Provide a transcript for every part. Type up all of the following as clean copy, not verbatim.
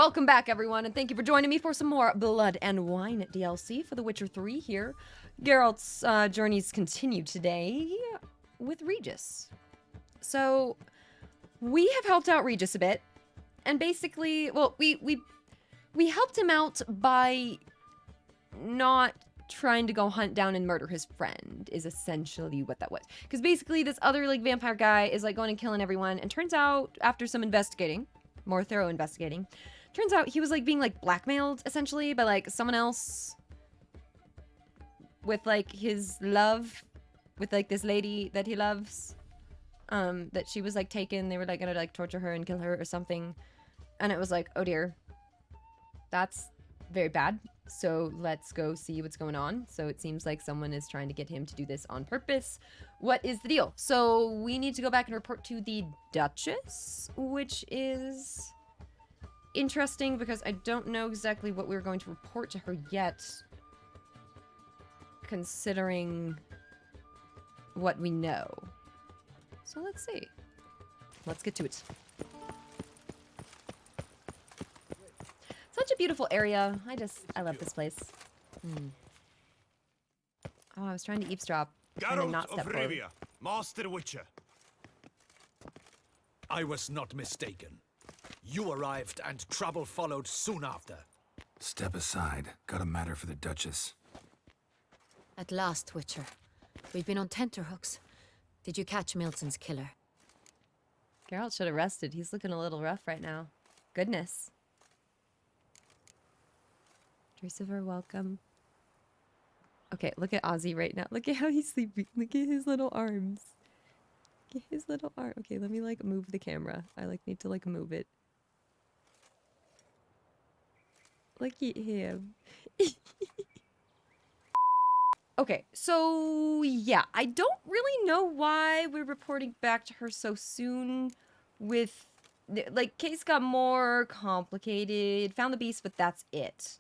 Welcome back, everyone, and thank you for joining me for some more Blood and Wine DLC for The Witcher 3 here. Geralt's journeys continue today with Regis. So, we have helped out Regis a bit, and basically, well, we helped him out by not trying to go hunt down and murder his friend, is essentially what that was. Because basically, this other, like, vampire guy is, like, going and killing everyone, and turns out, after some investigating, more thorough investigating, turns out he was, like, being, like, blackmailed, essentially, by, like, someone else with, like, his love, with, like, this lady that he loves, that she was, like, taken. They were, like, gonna, like, torture her and kill her or something. And it was like, oh, dear. That's very bad. So let's go see what's going on. So it seems like someone is trying to get him to do this on purpose. What is the deal? So we need to go back and report to the Duchess, which is interesting because I don't know exactly what we're going to report to her yet, considering what we know. So let's see. Let's get to it. Such a beautiful area. I love this place. Oh, I was trying to eavesdrop. Geralt of Rivia, Master Witcher. I was not mistaken. You arrived and trouble followed soon after. Step aside. Got a matter for the Duchess. At last, Witcher. We've been on tenterhooks. Did you catch Milton's killer? Geralt should have rested. He's looking a little rough right now. Goodness. Drusiver, welcome. Okay, look at Ozzy right now. Look at how he's sleeping. Look at his little arms. Look at his little arm. Okay, let me, like, move the camera. I, like, need to, like, move it. Look at him. Okay, so, yeah. I don't really know why we're reporting back to her so soon with... Like, case got more complicated. Found the beast, but that's it.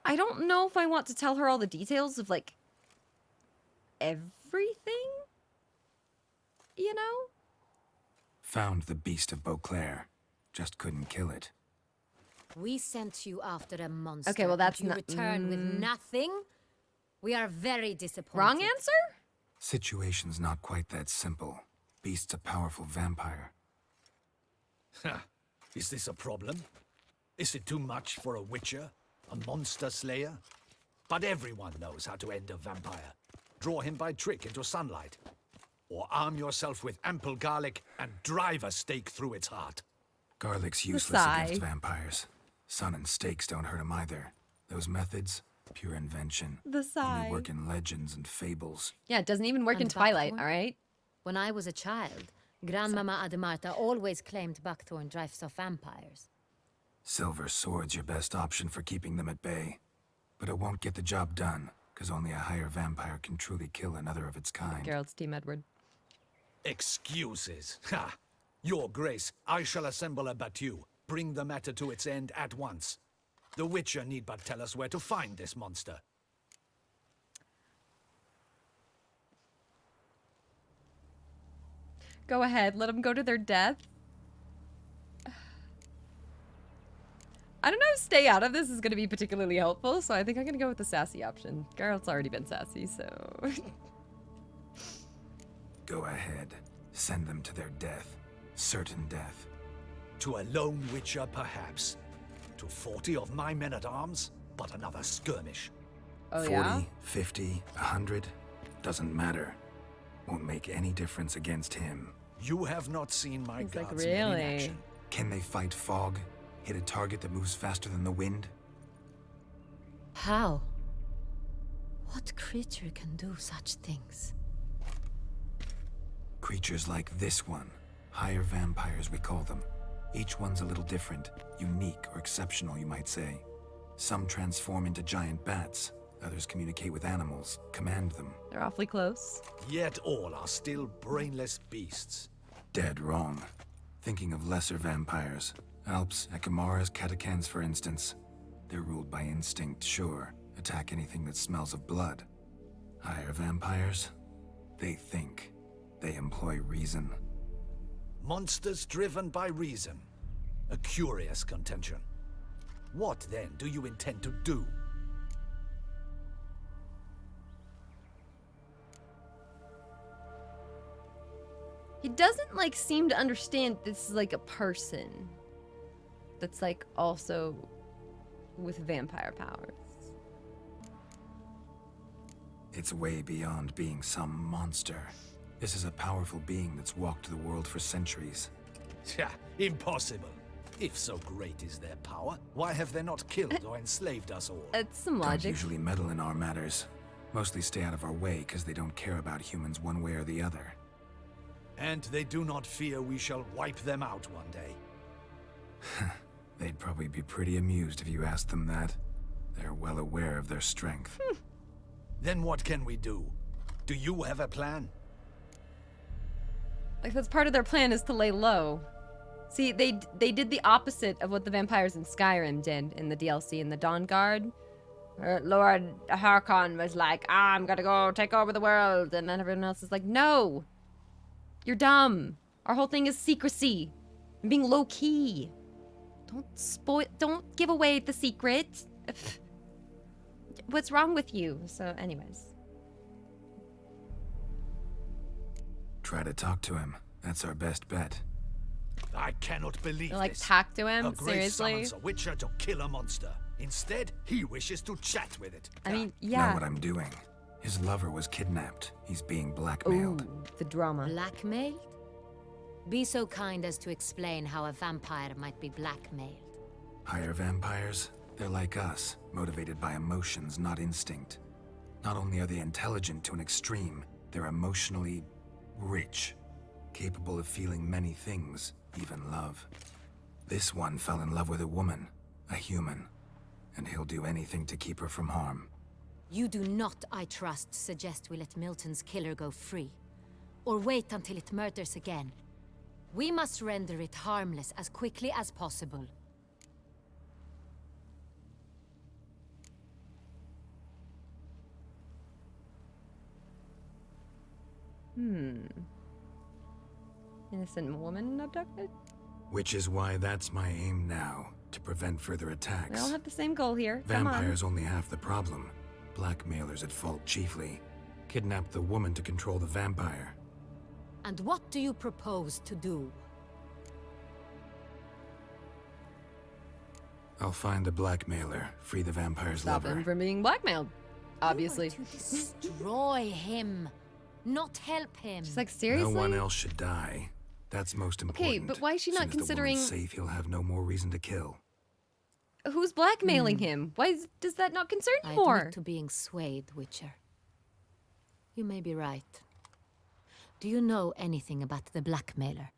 I don't know if I want to tell her all the details of, like, everything, you know? Found the beast of Beauclair. Just couldn't kill it. We sent you after a monster. Okay, well, that's and you not... returned with nothing? We are very disappointed. Wrong answer? Situation's not quite that simple. Beast's a powerful vampire. Ha! Is this a problem? Is it too much for a witcher? A monster slayer? But everyone knows how to end a vampire. Draw him by trick into sunlight. Or arm yourself with ample garlic and drive a stake through its heart. Garlic's useless against vampires. Sun and stakes don't hurt him either. Those methods, pure invention. The sigh. Only work in legends and fables. Yeah, it doesn't even work in And Twilight, buckthorn? alright? When I was a child, Grandmama Ademarta always claimed buckthorn drives off vampires. Silver sword's your best option for keeping them at bay. But it won't get the job done, because only a higher vampire can truly kill another of its kind. Geralt's Team Edward. Excuses. Ha! Your Grace, I shall assemble a battue. Bring the matter to its end at once. The Witcher need but tell us where to find this monster. Go ahead, let them go to their death. I don't know if stay out of this is going to be particularly helpful, so I think I'm going to go with the sassy option. Geralt's already been sassy, so... Go ahead. Send them to their death. Certain death. To a lone Witcher, perhaps. To 40 of my men-at-arms, but another skirmish. Oh, 40, yeah? 50, 100. Doesn't matter. Won't make any difference against him. You have not seen my He's like, guardsmen in really? action. Can they fight fog? Hit a target that moves faster than the wind? How? What creature can do such things? Creatures like this one. Higher vampires, we call them. Each one's a little different. Unique or exceptional, you might say. Some transform into giant bats. Others communicate with animals, command them. They're awfully close. Yet all are still brainless beasts. Dead wrong. Thinking of lesser vampires. Alps, Ekamaras, Catacans, for instance. They're ruled by instinct, sure. Attack anything that smells of blood. Higher vampires? They think. They employ reason. Monsters driven by reason. A curious contention. What then do you intend to do? He doesn't, like, seem to understand this is, like, a person that's, like, also with vampire powers. It's way beyond being some monster. This is a powerful being that's walked the world for centuries. Tja, impossible. If so great is their power, why have they not killed or enslaved us all? It's some Don't logic. usually meddle in our matters. Mostly stay out of our way because they don't care about humans one way or the other. And they do not fear we shall wipe them out one day. They'd probably be pretty amused if you asked them that. They're well aware of their strength. Then what can we do? Do you have a plan? Like, that's part of their plan, is to lay low. See, they did the opposite of what the vampires in Skyrim did in the DLC in the Dawn Guard. Lord Harkon was like, I'm gonna go take over the world. And then everyone else is like, no. You're dumb. Our whole thing is secrecy. And being low-key. Don't give away the secret. What's wrong with you? So, anyways. Try to talk to him. That's our best bet. I cannot believe Like, this. talk to him? A Grace Seriously? summons a witcher to kill a monster. Instead, he wishes to chat with it. I mean, Know yeah. what I'm doing. His lover was kidnapped. He's being Ooh, blackmailed. the drama. Blackmailed? Be so kind as to explain how a vampire might be blackmailed. Higher vampires? They're like us, motivated by emotions, not instinct. Not only are they intelligent to an extreme, they're emotionally rich, capable of feeling many things, even love. This one fell in love with a woman, a human, and he'll do anything to keep her from harm. You do not, I trust, suggest we let Milton's killer go free. Or wait until it murders again. We must render it harmless as quickly as possible. Innocent woman abducted? Which is why that's my aim now, to prevent further We attacks. all have the same goal here. Come on. Vampires only half the problem. Blackmailers at fault chiefly. Kidnapped the woman to control the vampire. And what do you propose to do? I'll find the blackmailer, free the vampire's Stop lover. him from being blackmailed. Obviously. You are to destroy him, not help him. She's like, seriously? No one else should die. That's most important. Okay, but why is she Soon not as the considering- woman's safe, he'll have no more reason to kill. Who's blackmailing him? Why does that not concern you more? I admit to being swayed, Witcher. You may be right. Do you know anything about the blackmailer?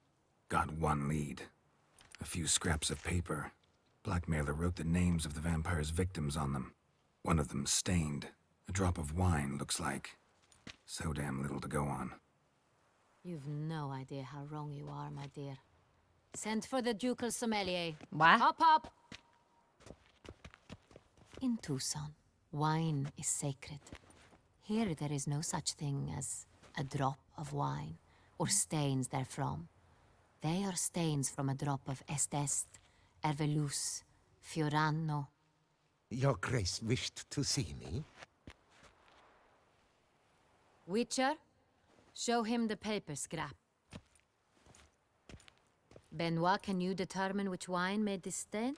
Got one lead. A few scraps of paper. Blackmailer wrote the names of the vampire's victims on them. One of them stained. A drop of wine, looks like. So damn little to go on. You've no idea how wrong you are, my dear. Send for the ducal sommelier. What? Hop, hop! In Toussaint, wine is sacred. Here there is no such thing as a drop of wine, or stains therefrom. They are stains from a drop of Estest, Ervelus, Fiorano. Your Grace wished to see me? Witcher, show him the paper scrap. Benoit, can you determine which wine made this stain?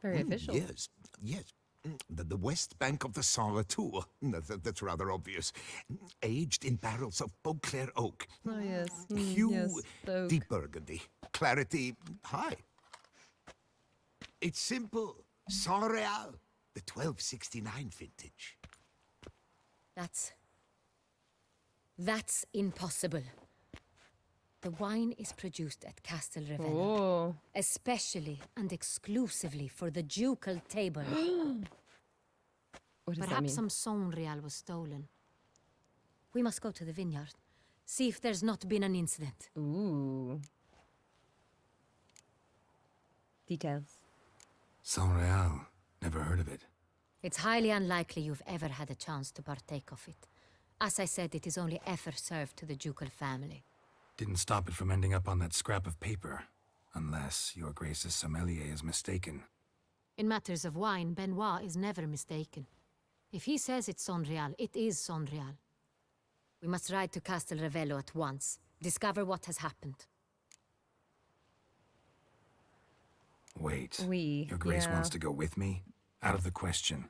Very official. Yes, yes. The west bank of the Cellar, too. That's rather obvious. Aged in barrels of Beauclair oak. Oh, yes. Hue, yes, oak. deep burgundy. Clarity, high. It's simple. Cellar, the 1269 vintage. That's impossible. The wine is produced at Castle Ravenna, Oh. especially and exclusively for the ducal table. What does that Perhaps mean? some Sonreal was stolen. We must go to the vineyard, see if there's not been an incident. Ooh. Details. Saint-Réal. Never heard of it. It's highly unlikely you've ever had a chance to partake of it. As I said, it is only effort served to the ducal family. Didn't stop it from ending up on that scrap of paper. Unless your Grace's sommelier is mistaken. In matters of wine, Benoit is never mistaken. If he says it's Sonreal, it is Sonreal. We must ride to Castel Ravello at once. Discover what has happened. Wait. We, Your Grace yeah. wants to go with me? Out of the question.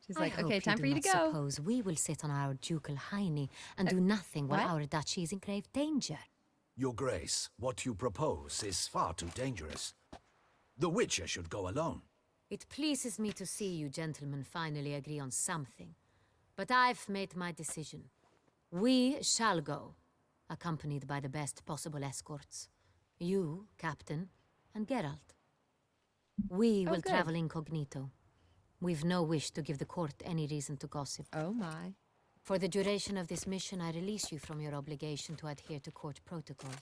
She's like, I hope okay, time for you to do not go. suppose we will sit on our ducal hiney and do nothing while what? our duchy is in grave danger. Your Grace, what you propose is far too dangerous. The Witcher should go alone. It pleases me to see you gentlemen finally agree on something. But I've made my decision. We shall go, accompanied by the best possible escorts. You, Captain, and Geralt. We will good. travel incognito. We've no wish to give the court any reason to gossip. Oh my. For the duration of this mission, I release you from your obligation to adhere to court protocol.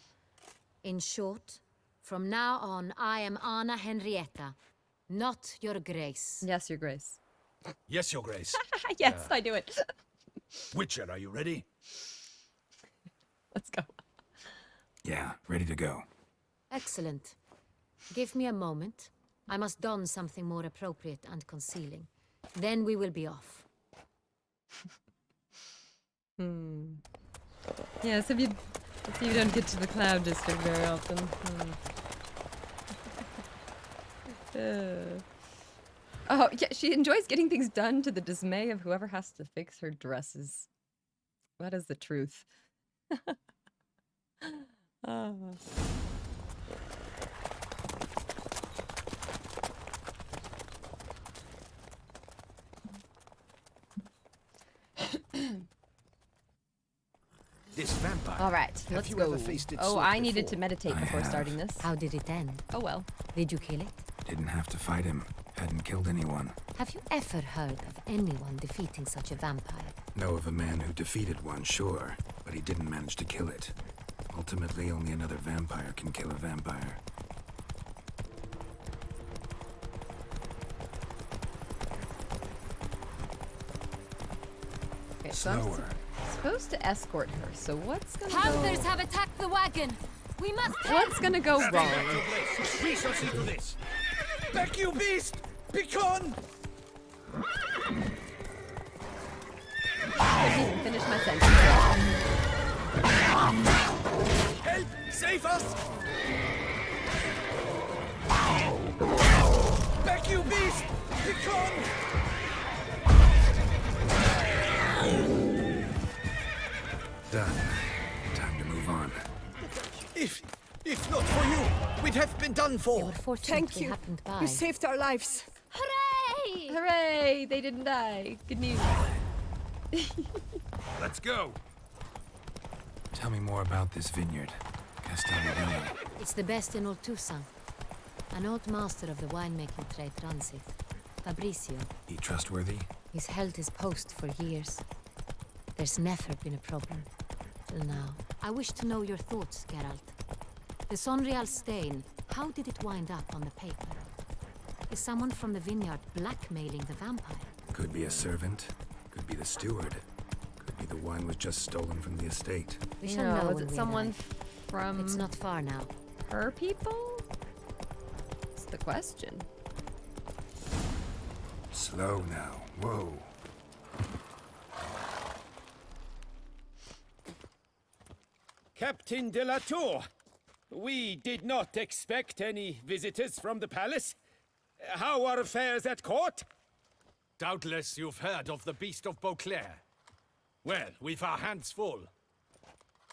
In short, from now on, I am Anna Henrietta, not your Grace. Yes, Your Grace. Yes, Your Grace. Yes, I do it. Witcher, are you ready? Let's go. Yeah, ready to go. Excellent. Give me a moment. I must don something more appropriate and concealing. Then we will be off. Yes, if you don't get to the Cloud District very often. Oh, yeah, she enjoys getting things done to the dismay of whoever has to fix her dresses. That is the truth. Oh. This vampire. All right, Have let's you go. ever faced its Oh, sort I needed to before? meditate I before have. starting this. How did it end? Oh well. Did you kill it? Didn't have to fight him. Hadn't killed anyone. Have you ever heard of anyone defeating such a vampire? Know of a man who defeated one, sure, but he didn't manage to kill it. Ultimately, only another vampire can kill a vampire. Okay, so I'm Slower. supposed to escort her. So what's gonna Panthers go? have attacked the wagon! We must What's gonna go wrong? We shall see to this. Back, you beast! Begone! I didn't finish my sentence. Help! Save us! Back, you beast! Begone! Done. Time to move on. If not for you, we'd have been done for. Or fortunately Thank you. happened by. You saved our lives. Hooray! Hooray! They didn't die. Good news. Let's go. Tell me more about this vineyard. Castellano. It's the best in all Toussaint. An old master of the winemaking trade runs it. Fabrizio. He trustworthy? He's held his post for years. There's never been a problem. Till now. I wish to know your thoughts, Geralt. The Sonreal stain, how did it wind up on the paper? Is someone from the vineyard blackmailing the vampire? Could be a servant. Could be the steward. Could be the wine was just stolen from the estate. We shall No, know was when it we someone arrive. from It's not far now. her people? That's the question. Slow now. Whoa. Captain de la Tour, we did not expect any visitors from the palace. How are affairs at court? Doubtless you've heard of the Beast of Beauclair. Well, we've our hands full.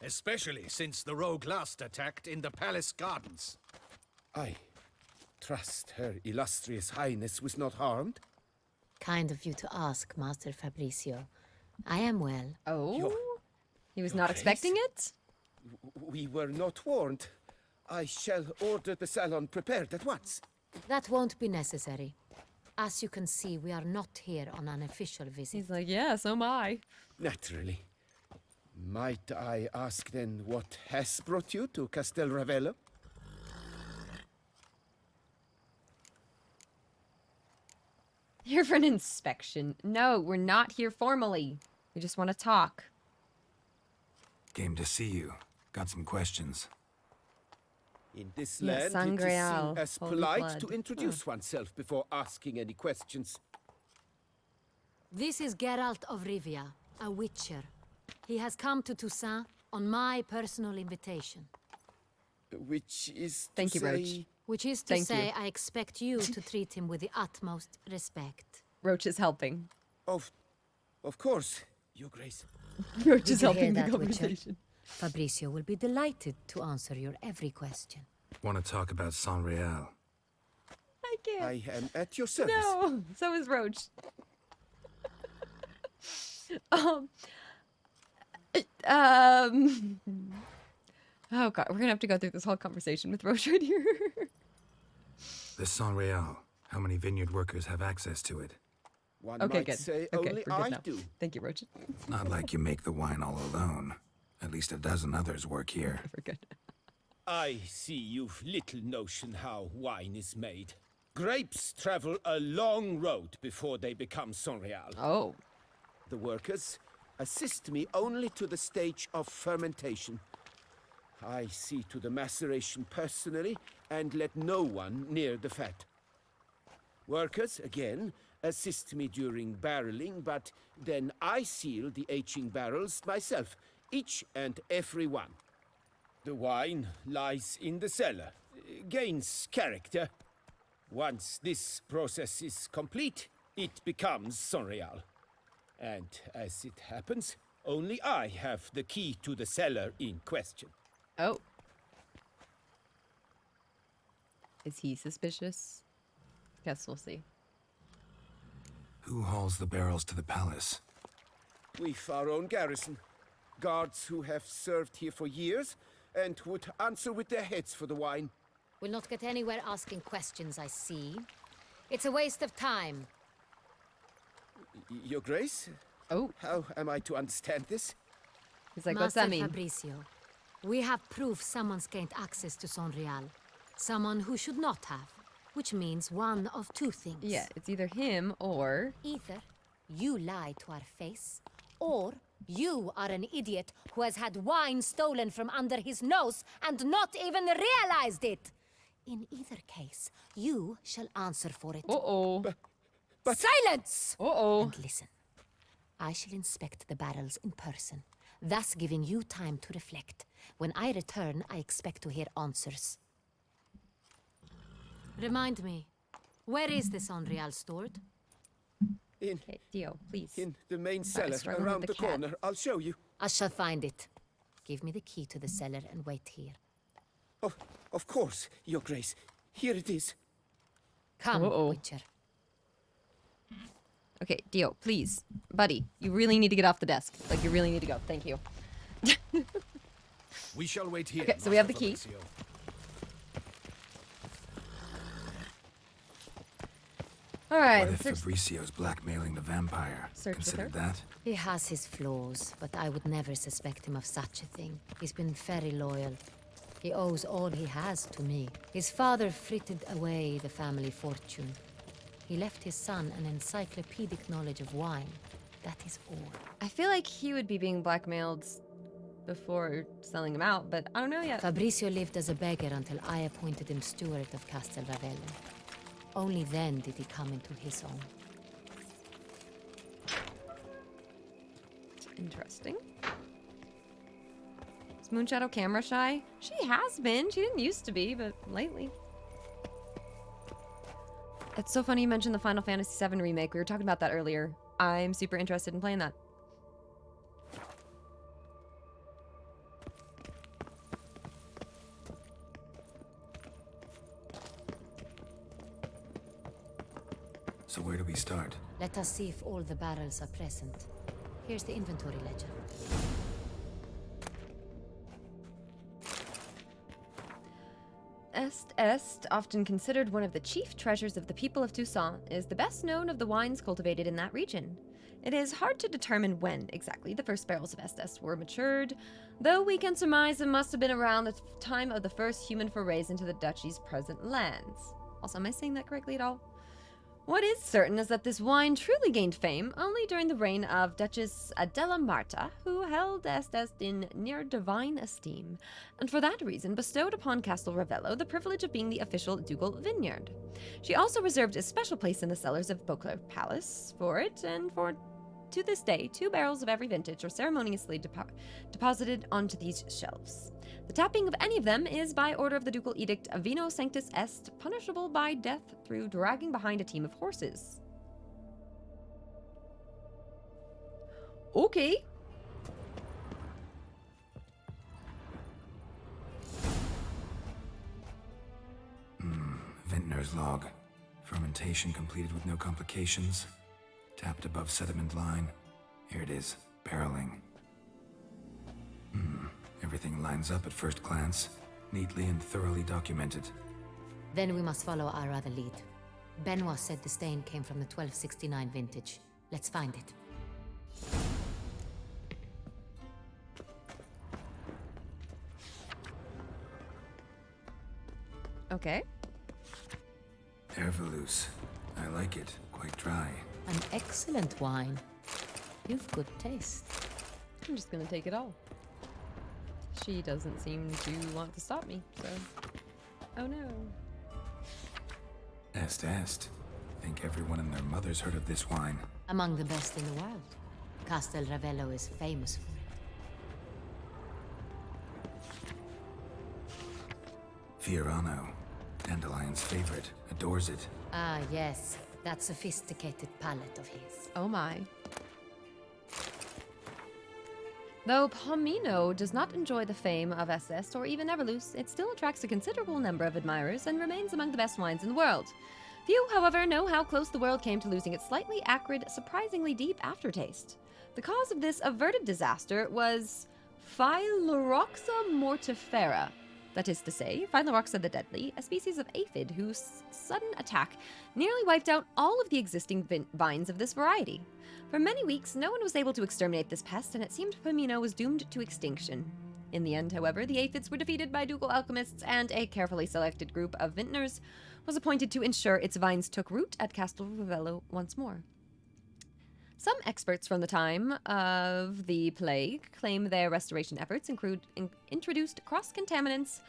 Especially since the rogue last attacked in the palace gardens. I trust Her Illustrious Highness was not harmed. Kind of you to ask, Master Fabrizio. I am well. Oh? Your- He was your not case? expecting it? We were not warned. I shall order the salon prepared at once. That won't be necessary. As you can see, we are not here on an official visit. He's like, yeah, so am I. Naturally. Might I ask then what has brought you to Castel Ravello? Here for an inspection. No, we're not here formally. We just want to talk. Game to see you. Got some questions. In this Yes, land, it is Sangreal, seen as holy polite blood. to introduce oneself before asking any questions. This is Geralt of Rivia, a witcher. He has come to Toussaint on my personal invitation. Which is Thank to you, Roach. say... Which is to Thank say, you. I expect you to treat him with the utmost respect. Roach is helping. Of course, Your Grace. Roach Did is you helping hear the that, Witcher? conversation. Fabricio will be delighted to answer your every question. Want to talk about Sanreal? I can't. I am at your service. No, so is Roach. um. Oh god, we're gonna have to go through this whole conversation with Roach right here. This Sanreal. How many vineyard workers have access to it? One Okay, might good. say Okay, only we're good I now. do. Thank you, Roach. It's not like you make the wine all alone. At least a dozen others work here. We're good. I see you've little notion how wine is made. Grapes travel a long road before they become Sanreal. Oh, The workers assist me only to the stage of fermentation. I see to the maceration personally and let no one near the fat. Workers, again, assist me during barreling, but then I seal the aging barrels myself, each and every one. The wine lies in the cellar, gains character. Once this process is complete, it becomes Sanreal. And as it happens, only I have the key to the cellar in question. oh. Is he suspicious? Guess we'll see. Who hauls the barrels to the palace? We've our own garrison. Guards who have served here for years and would answer with their heads for the wine. We'll not get anywhere asking questions, I see. It's a waste of time. Your Grace? Oh, How am I to understand this? he's like, what's that mean? Fabricio, we have proof someone's gained access to Sonreal. Someone who should not have. Which means one of two things. Yeah, it's either him or... Either you lie to our face, or you are an idiot who has had wine stolen from under his nose and not even realized it. In either case, you shall answer for it. Uh-oh. Silence! Uh-oh. And listen. I shall inspect the barrels in person, thus giving you time to reflect. When I return, I expect to hear answers. Remind me, where is this Unreal stored? In Okay, Dio, please. the main Sorry, cellar struggling with around the the cat. corner. I'll show you. I shall find it. Give me the key to the cellar and wait here. Of course, Your Grace. Here it is. Come, Uh-oh. Witcher. Okay, Dio, please. Buddy, you really need to get off the desk. Like, you really need to go. Thank you. We shall wait here. Okay, so we have the Master key. Fabricio. All right, What if let's search. Fabricio's blackmailing the vampire? Search with Considered her? that? He has his flaws, but I would never suspect him of such a thing. He's been very loyal. He owes all he has to me. His father frittered away the family fortune. He left his son an encyclopedic knowledge of wine. That is all. I feel like he would be being blackmailed before selling him out, but I don't know yet. Fabricio lived as a beggar until I appointed him steward of Castel Ravelle. Only then did he come into his own. Interesting. Is Moonshadow camera shy? She has been. She didn't used to be, but lately. It's so funny you mentioned the Final Fantasy VII remake. We were talking about that earlier. I'm super interested in playing that. So where do we start? Let us see if all the barrels are present. Here's the inventory ledger. Est, often considered one of the chief treasures of the people of Toussaint, is the best known of the wines cultivated in that region. It is hard to determine when exactly the first barrels of Est were matured, though we can surmise it must have been around the time of the first human forays into the duchy's present lands. Also, am I saying that correctly at all? What is certain is that this wine truly gained fame only during the reign of Duchess Adela Marta, who held Estes in near divine esteem, and for that reason bestowed upon Castle Ravello the privilege of being the official ducal vineyard. She also reserved a special place in the cellars of Beauclerc Palace for it, and to this day, 2 barrels of every vintage are ceremoniously deposited onto these shelves. The tapping of any of them is by order of the ducal edict Vino Sanctus Est, punishable by death through dragging behind a team of horses. Okay. Vintner's log. Fermentation completed with no complications. Tapped above sediment line. Here it is. Barreling. Everything lines up at first glance. Neatly and thoroughly documented. Then we must follow our other lead. Benoit said the stain came from the 1269 vintage. Let's find it. Okay. Hervelous. I like it. Quite dry. An excellent wine. You've good taste. I'm just gonna take it all. She doesn't seem to want to stop me, so... Oh no. Est. Think everyone and their mother's heard of this wine. Among the best in the world. Castel Ravello is famous for it. Fiorano. Dandelion's favorite. Adores it. Ah, yes. That sophisticated palate of his. Oh my. Though Pomino does not enjoy the fame of Est or even Everluce, it still attracts a considerable number of admirers and remains among the best wines in the world. Few, however, know how close the world came to losing its slightly acrid, surprisingly deep aftertaste. The cause of this averted disaster was Phylloxera mortifera. That is to say, Phylloxera the Deadly, a species of aphid whose sudden attack nearly wiped out all of the existing vines of this variety. For many weeks, no one was able to exterminate this pest, and it seemed Pomino was doomed to extinction. In the end, however, the aphids were defeated by ducal alchemists, and a carefully selected group of vintners was appointed to ensure its vines took root at Castel Ravello once more. Some experts from the time of the plague claim their restoration efforts introduced cross-contaminants,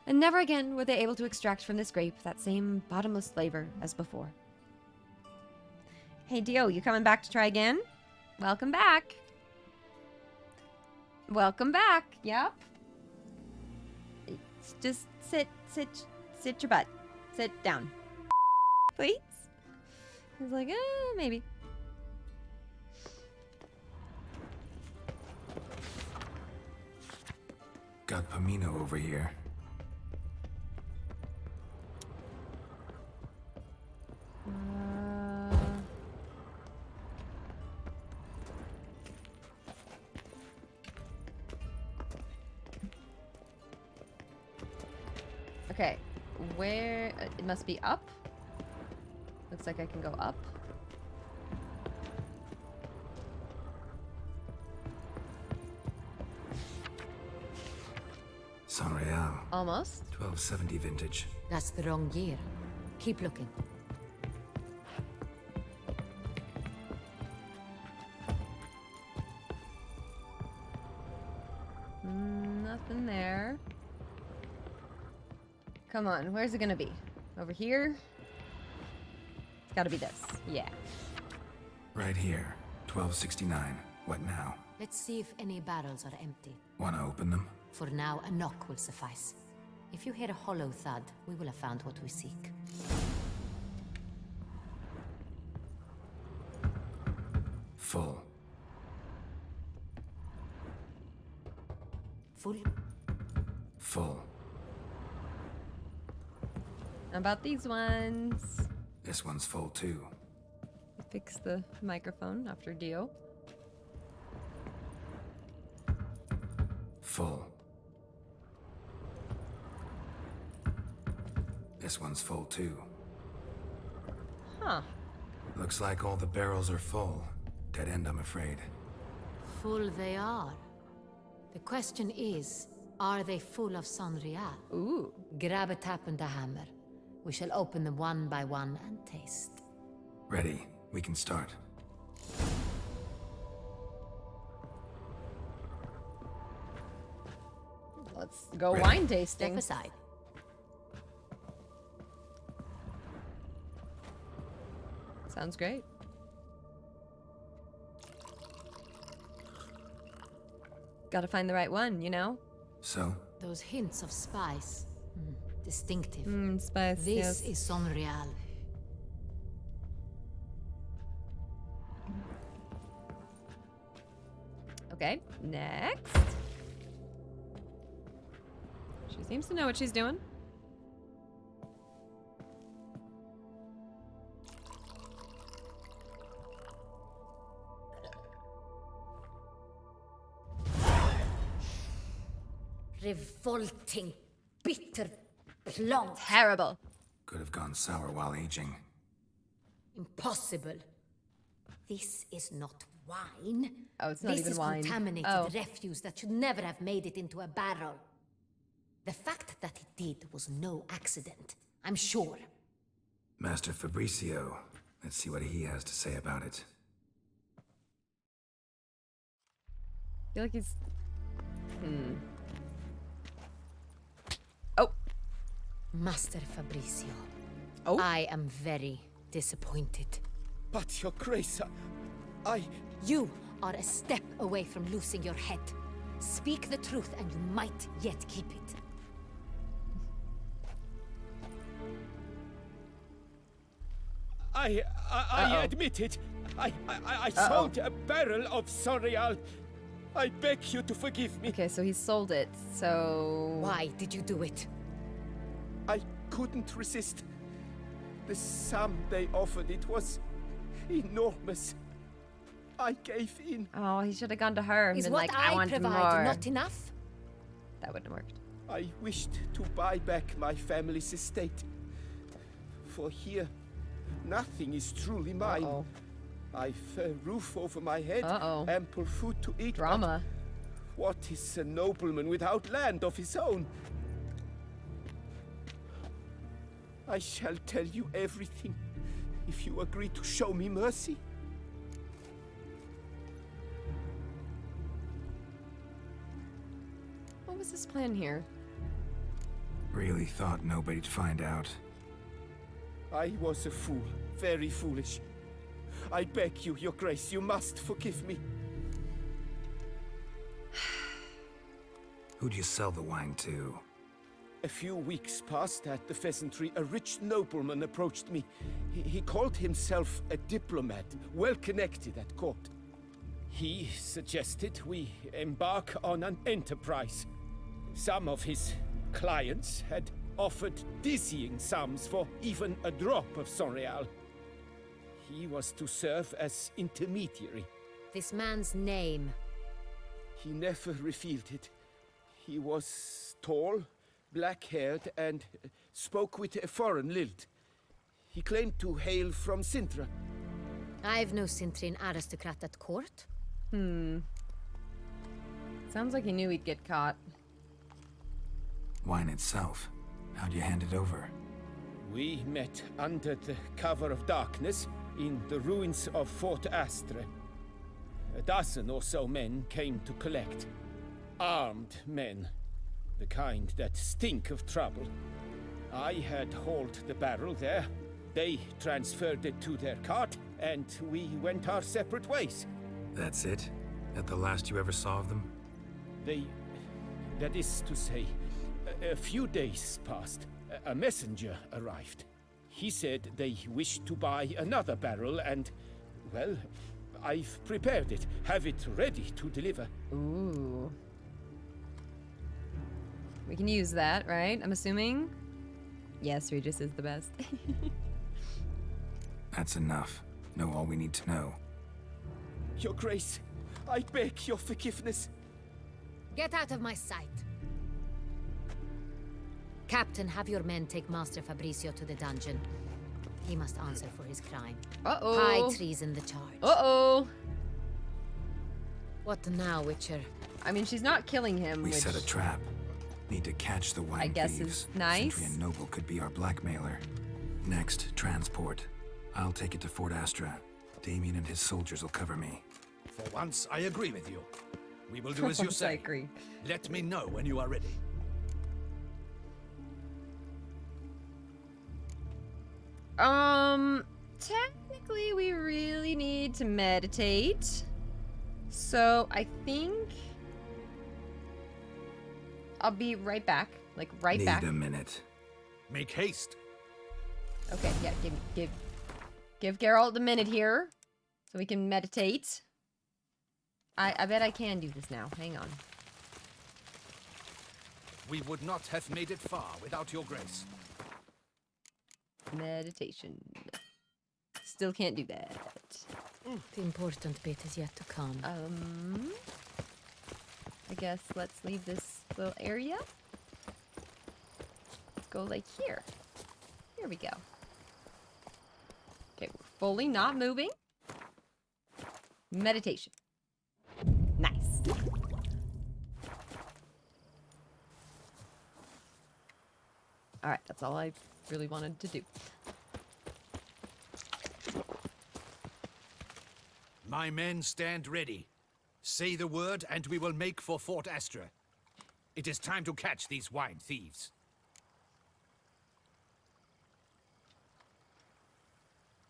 and never again were they able to extract from this grape that same bottomless flavor as before. Hey, Dio, you coming back to try again? Welcome back. Welcome back. Yep. Just sit your butt. Sit down. Please? He's like, maybe. Got Pomino over here. Okay, where... it must be up. Looks like I can go up. San Real. Almost. 1270 vintage. That's the wrong year. Keep looking. Nothing there. Come on, where's it gonna be? Over here? It's gotta be this. Yeah. Right here. 1269. What now? Let's see if any barrels are empty. Wanna open them? For now, a knock will suffice. If you hear a hollow thud, we will have found what we seek. Full. Full? Full. How about these ones? This one's full too. Fix the microphone after Dio. Full. This one's full too. Huh. Looks like all the barrels are full. Dead end, I'm afraid. Full they are. The question is, are they full of Sanria? Ooh. Grab a tap and a hammer. We shall open them one by one and taste. Ready. We can start. Let's go Ready. wine Step tasting. aside. Sounds great. Gotta find the right one, you know? So, Those hints of spice. Distinctive. Spice, This yes. is Sonreal. Okay, next. She seems to know what she's doing. Revolting, bitter plum. Terrible. could have gone sour while aging. Impossible. This is not wine. Oh, it's not this even is wine. contaminated Oh. refuse that should never have made it into a barrel. The fact that it did was no accident, I'm sure. Master Fabricio, let's see what he has to say about it. I feel like he's... Oh. Master Fabricio, Oh. I am very disappointed. But, Your Grace, I... You are a step away from losing your head. Speak the truth and you might yet keep it. I admit it. I sold a barrel of Sonreal. I beg you to forgive me. Okay, so he sold it, so... Why did you do it? I couldn't resist. The sum they offered, it was enormous. I gave in. Oh, he should have gone to her and Is been what like, I I want provide more. not enough? That wouldn't have worked. I wished to buy back my family's estate. For here, nothing is truly mine. Uh-oh. I've a roof over my head, Uh-oh. ample food to eat. but Drama. what is a nobleman without land of his own? I shall tell you everything if you agree to show me mercy. What was his plan here? Really thought nobody'd find out. I was a fool, very foolish. I beg you, Your Grace, you must forgive me. Who'd you sell the wine to? A few weeks past at the pheasantry, a rich nobleman approached me. He called himself a diplomat, well connected at court. He suggested we embark on an enterprise. Some of his clients had offered dizzying sums for even a drop of Sonreal. He was to serve as intermediary. This man's name. He never revealed it. He was tall, black-haired, and spoke with a foreign lilt. He claimed to hail from Cintra. I've no Cintrian aristocrat at court. Sounds like he knew he'd get caught. Wine itself. How'd you hand it over? We met under the cover of darkness in the ruins of Fort Astre. A dozen or so men came to collect. Armed men. The kind that stink of trouble. I had hauled the barrel there. They transferred it to their cart, and we went our separate ways. That's it? That the last you ever saw of them? That is to say, a few days passed. A messenger arrived. He said they wished to buy another barrel and, well, I've prepared it. Have it ready to deliver. Ooh. We can use that, right? I'm assuming? Yes, Regis is the best. That's enough. Know all we need to know. Your Grace, I beg your forgiveness. Get out of my sight. Captain, have your men take Master Fabricio to the dungeon. He must answer for his crime. Uh-oh. High treason the charge. Uh-oh. What now, Witcher? I mean, she's not killing him, We which... set a trap. Need to catch the wine I guess thieves. is nice. Cintrian noble could be our blackmailer. Next, transport. I'll take it to Fort Astra. Damien and his soldiers will cover me. For once, I agree with you. We will do as you I say. agree. Let me know when you are ready. Technically, we really need to meditate. So, I think I'll be right back. Like, right back. Need a minute. Make haste. Okay, yeah, give Geralt a minute here. So we can meditate. I bet I can do this now. Hang on. We would not have made it far without your grace. Meditation. Still can't do that. The important bit is yet to come. I guess let's leave this little area. Let's go like here. Here we go. Okay, we're fully not moving. Meditation. Nice. Alright, that's all I really wanted to do. My men stand ready. Say the word and we will make for Fort Astra. It is time to catch these wine thieves.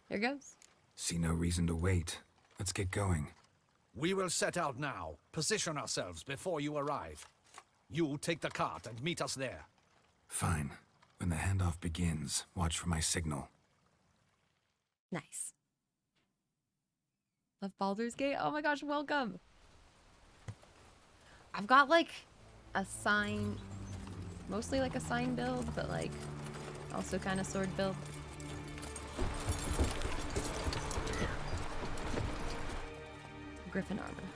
Here goes. See no reason to wait. Let's get going. We will set out now. Position ourselves before you arrive. You take the cart and meet us there. Fine. When the handoff begins, watch for my signal. Nice. Love Baldur's Gate. Oh my gosh, welcome. I've got like a sign, mostly like a sign build, but like also kind of sword build. Griffin armor.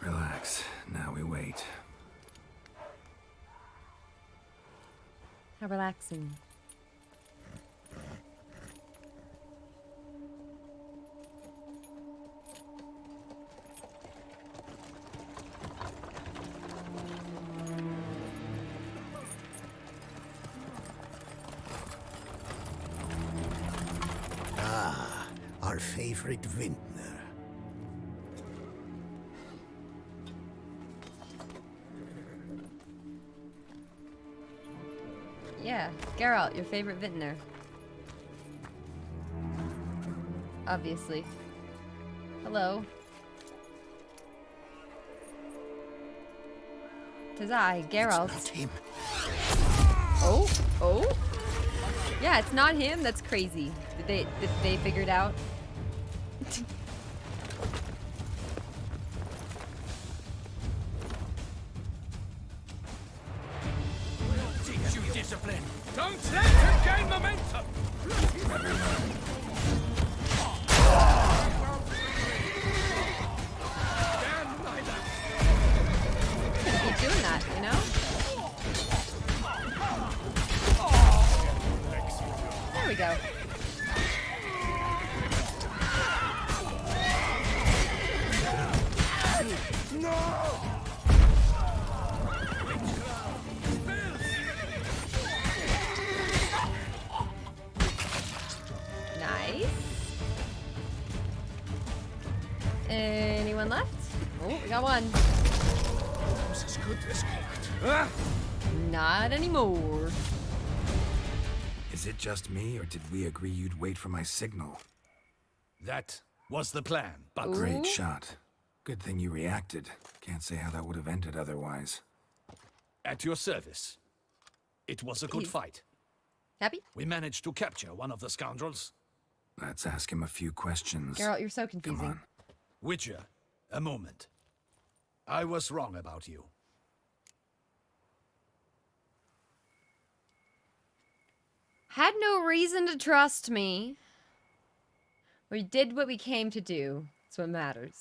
Relax. Now we wait. How relaxing. Our favorite vintner. Yeah, Geralt, your favorite vintner. Obviously. Hello. 'Tis I, Geralt. It's not him. Oh, oh. Yeah, it's not him. That's crazy. Did they figure it out? Teach you discipline. Don't let him gain momentum. Keep doing that, you know? There we go. Nice. Anyone left? Oh, we got one. Not anymore. Is it just me, or did we agree you'd wait for my signal? That was the plan, but Great shot. Good thing you reacted. Can't say how that would have ended otherwise. at your service. It was a good fight. Happy? We managed to capture one of the scoundrels. Let's ask him a few questions. Geralt, you're so confusing. Come on. Witcher, a moment. I was wrong about you. Had no reason to trust me. We did what we came to do. That's what matters.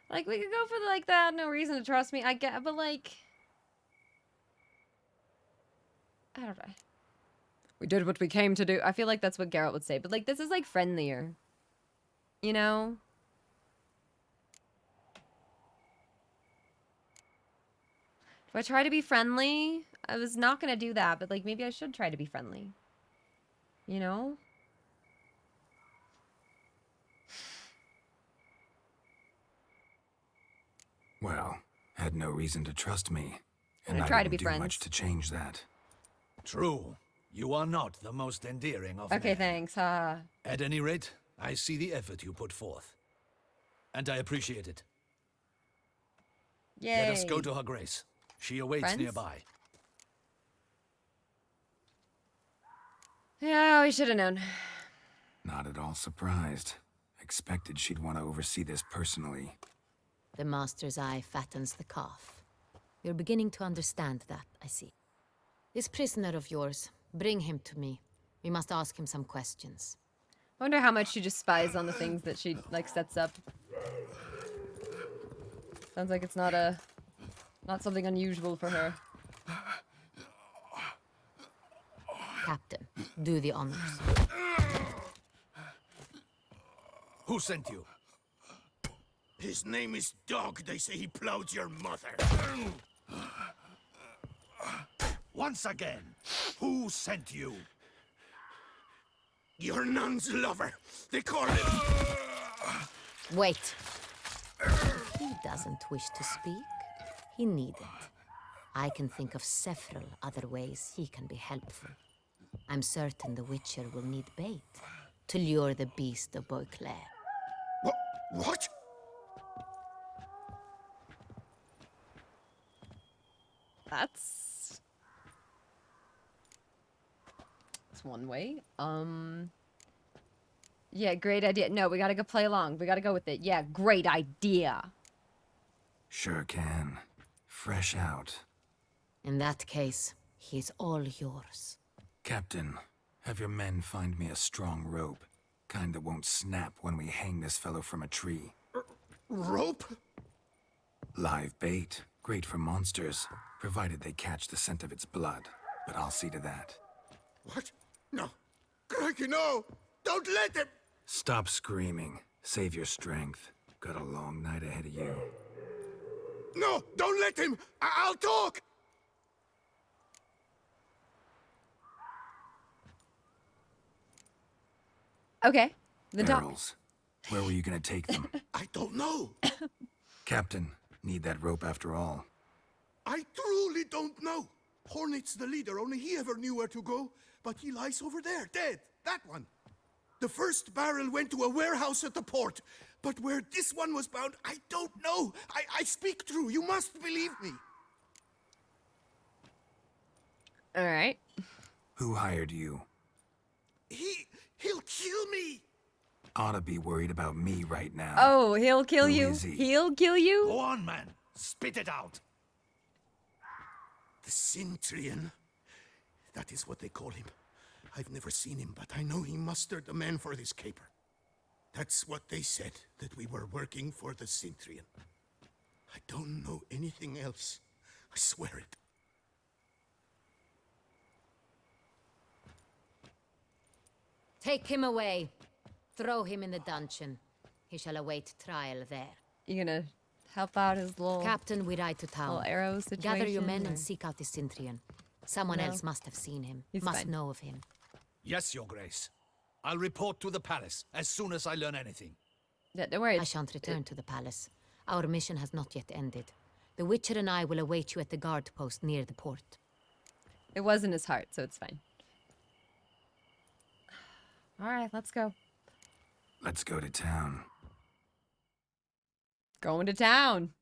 Like, we could go for, like, that, no reason to trust me, I get, but, like... I don't know. We did what we came to do. I feel like that's what Geralt would say, but, like, this is, like, friendlier. You know? Do I try to be friendly? I was not gonna do that, but like maybe I should try to be friendly. You know? Well, had no reason to trust me, and gonna I try to didn't be do friends. much to change that. True. You are not the most endearing of Okay, men. thanks. At any rate, I see the effort you put forth. And I appreciate it. Yay. Let us go to her grace. She awaits Friends? nearby. Yeah, we should have known. Not at all surprised. Expected she'd want to oversee this personally. The master's eye fattens the calf. You're beginning to understand that, I see. This prisoner of yours, bring him to me. We must ask him some questions. I wonder how much she just spies on the things that she, like, sets up. Sounds like it's not something unusual for her. Captain, do the honors. Who sent you? His name is Dog. They say he plowed your mother. Once again, who sent you? Your nun's lover. They call him. Wait. He doesn't wish to speak. He needn't. I can think of several other ways he can be helpful. I'm certain the Witcher will need bait to lure the beast of Beauclair. What? That's one way. Yeah, great idea. No, we gotta go play along. We gotta go with it. Yeah, great idea. Sure can. Fresh out. In that case, he's all yours. Captain, have your men find me a strong rope. Kind that won't snap when we hang this fellow from a tree. Rope? Live bait. Great for monsters, provided they catch the scent of its blood. But I'll see to that. What? No. Crikey, no! Don't let him! Stop screaming. Save your strength. Got a long night ahead of you. No! Don't let him! I'll talk! Okay. The dog. Barrels. Where were you gonna take them? I don't know. Captain, need that rope after all. I truly don't know. Hornet's the leader, only he ever knew where to go. But he lies over there, dead. That one. The first barrel went to a warehouse at the port. But where this one was bound, I don't know. I speak true. You must believe me. All right. Who hired you? He'll kill me. Oughta be worried about me right now. Oh, he'll kill Who you. is he? He'll kill you. Go on, man. Spit it out. The Cintrian. That is what they call him. I've never seen him, but I know he mustered the men for this caper. That's what they said, that we were working for the Cintrian. I don't know anything else. I swear it. Take him away. Throw him in the dungeon. He shall await trial there. You gonna help out his little Captain, we ride to town. little arrow situation? Gather your men or- and seek out the Cintrian. Someone No. else must have seen him. He's must fine. know of him. Yes, Your Grace. I'll report to the palace as soon as I learn anything. Yeah, don't worry. I shan't return to the palace. Our mission has not yet ended. The Witcher and I will await you at the guard post near the port. It was in his heart, so it's fine. All right, let's go. Let's go to town. Going to town.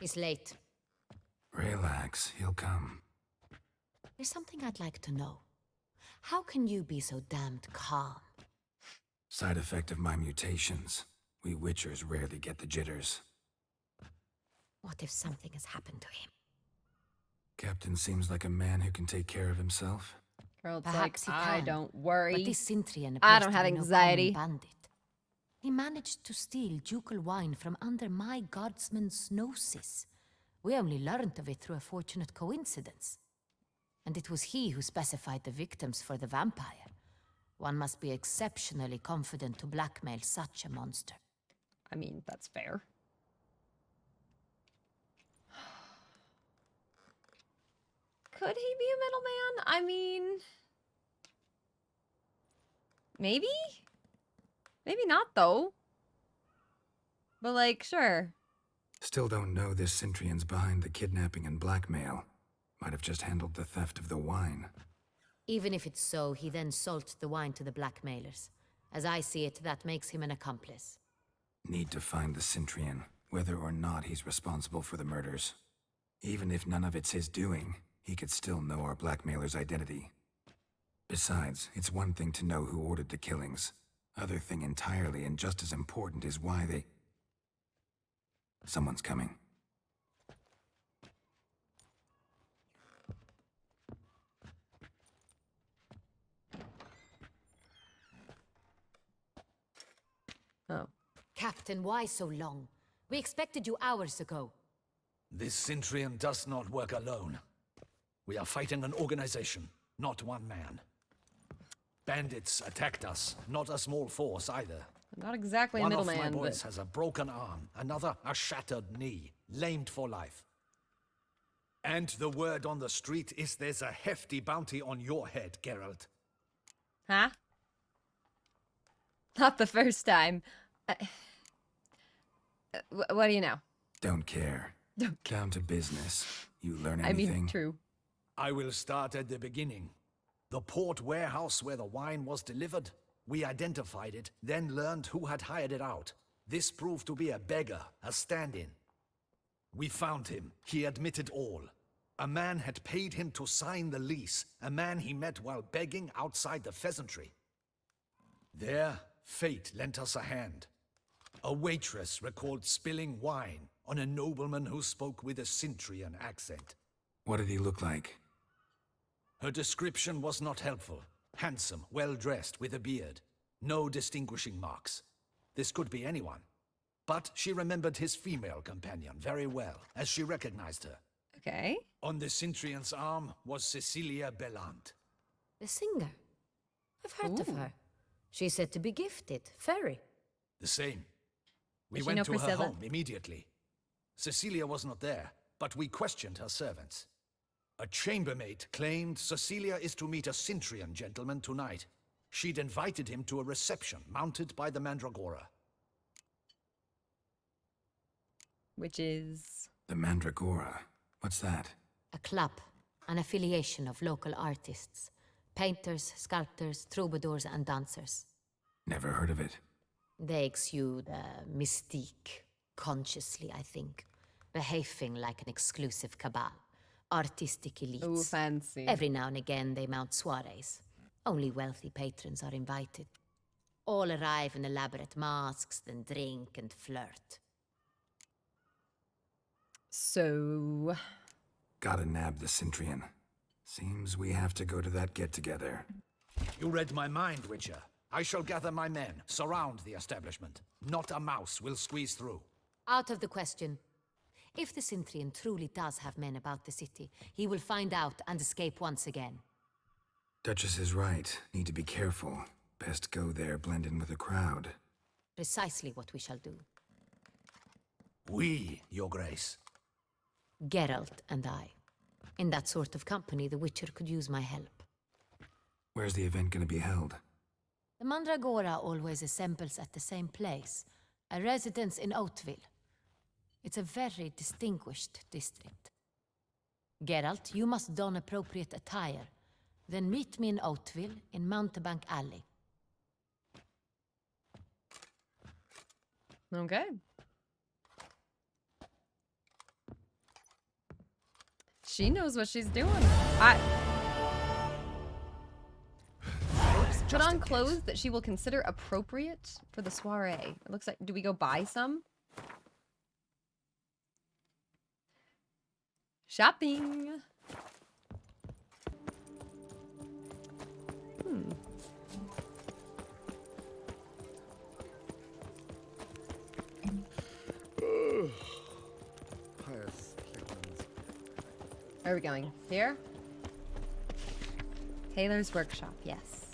He's late. Relax, he'll come. There's something I'd like to know. How can you be so damned calm? Side effect of my mutations. We Witchers rarely get the jitters. What if something has happened to him? Captain seems like a man who can take care of himself. Girl, it's Perhaps like, he I can, don't worry. But this Cintrian I appears don't to have be no anxiety. common bandit. He managed to steal ducal wine from under my guardsman's noses. We only learned of it through a fortunate coincidence. And it was he who specified the victims for the vampire. One must be exceptionally confident to blackmail such a monster. I mean, that's fair. Could he be a middleman? I mean... Maybe? Maybe not, though. But, like, sure. Still don't know this Cintrian's behind the kidnapping and blackmail. Might have just handled the theft of the wine. Even if it's so, he then sold the wine to the blackmailers. As I see it, that makes him an accomplice. Need to find the Cintrian, whether or not he's responsible for the murders. Even if none of it's his doing, he could still know our blackmailer's identity. Besides, it's one thing to know who ordered the killings. Other thing entirely, and just as important, is why they... Someone's coming. Oh. Captain, why so long? We expected you hours ago. This Cintrian does not work alone. We are fighting an organization, not one man. Bandits attacked us, not a small force either. Not exactly a One of middleman, my boys but... has a broken arm, another a shattered knee, lamed for life. And the word on the street is there's a hefty bounty on your head, Geralt. Huh? Not the first time. What do you know? Don't care. Don't care. Down to business. You learn I anything? mean, true. I will start at the beginning. The port warehouse where the wine was delivered. We identified it, then learned who had hired it out. This proved to be a beggar, a stand-in. We found him. He admitted all. A man had paid him to sign the lease, a man he met while begging outside the pheasantry. There, fate lent us a hand. A waitress recalled spilling wine on a nobleman who spoke with a Cintrian accent. What did he look like? Her description was not helpful. Handsome, well-dressed, with a beard. No distinguishing marks. This could be anyone. But she remembered his female companion very well, as she recognized her. Okay. On the Cintrian's arm was Cecilia Bellant. The singer. I've heard of her. She's said to be gifted, very. The same. We Does she went know to her Priscilla? home immediately. Cecilia was not there, but we questioned her servants. A chambermaid claimed Cecilia is to meet a Cintrian gentleman tonight. She'd invited him to a reception mounted by the Mandragora. Which is... The Mandragora. What's that? A club, an affiliation of local artists. Painters, sculptors, troubadours and dancers. Never heard of it. They exude mystique, consciously, I think. Behaving like an exclusive cabal. Artistic elites. Ooh, fancy. Every now and again they mount soirees. Only wealthy patrons are invited. All arrive in elaborate masks, then drink and flirt. So... Gotta nab the Cintrian. Seems we have to go to that get-together. You read my mind, Witcher. I shall gather my men, surround the establishment. Not a mouse will squeeze through. Out of the question. If the Cintrian truly does have men about the city, he will find out and escape once again. Duchess is right. Need to be careful. Best go there, blend in with the crowd. Precisely what we shall do. We, Your Grace. Geralt and I. In that sort of company, the Witcher could use my help. Where's the event gonna be held? The Mandragora always assembles at the same place, a residence in Oatville. It's a very distinguished district. Geralt, you must don appropriate attire. Then meet me in Oatville, in Mountebank Alley. Okay. She knows what she's doing. Put on clothes that she will consider appropriate for the soiree. It looks like... Do we go buy some? Shopping. Where are we going? Here? Taylor's workshop, yes.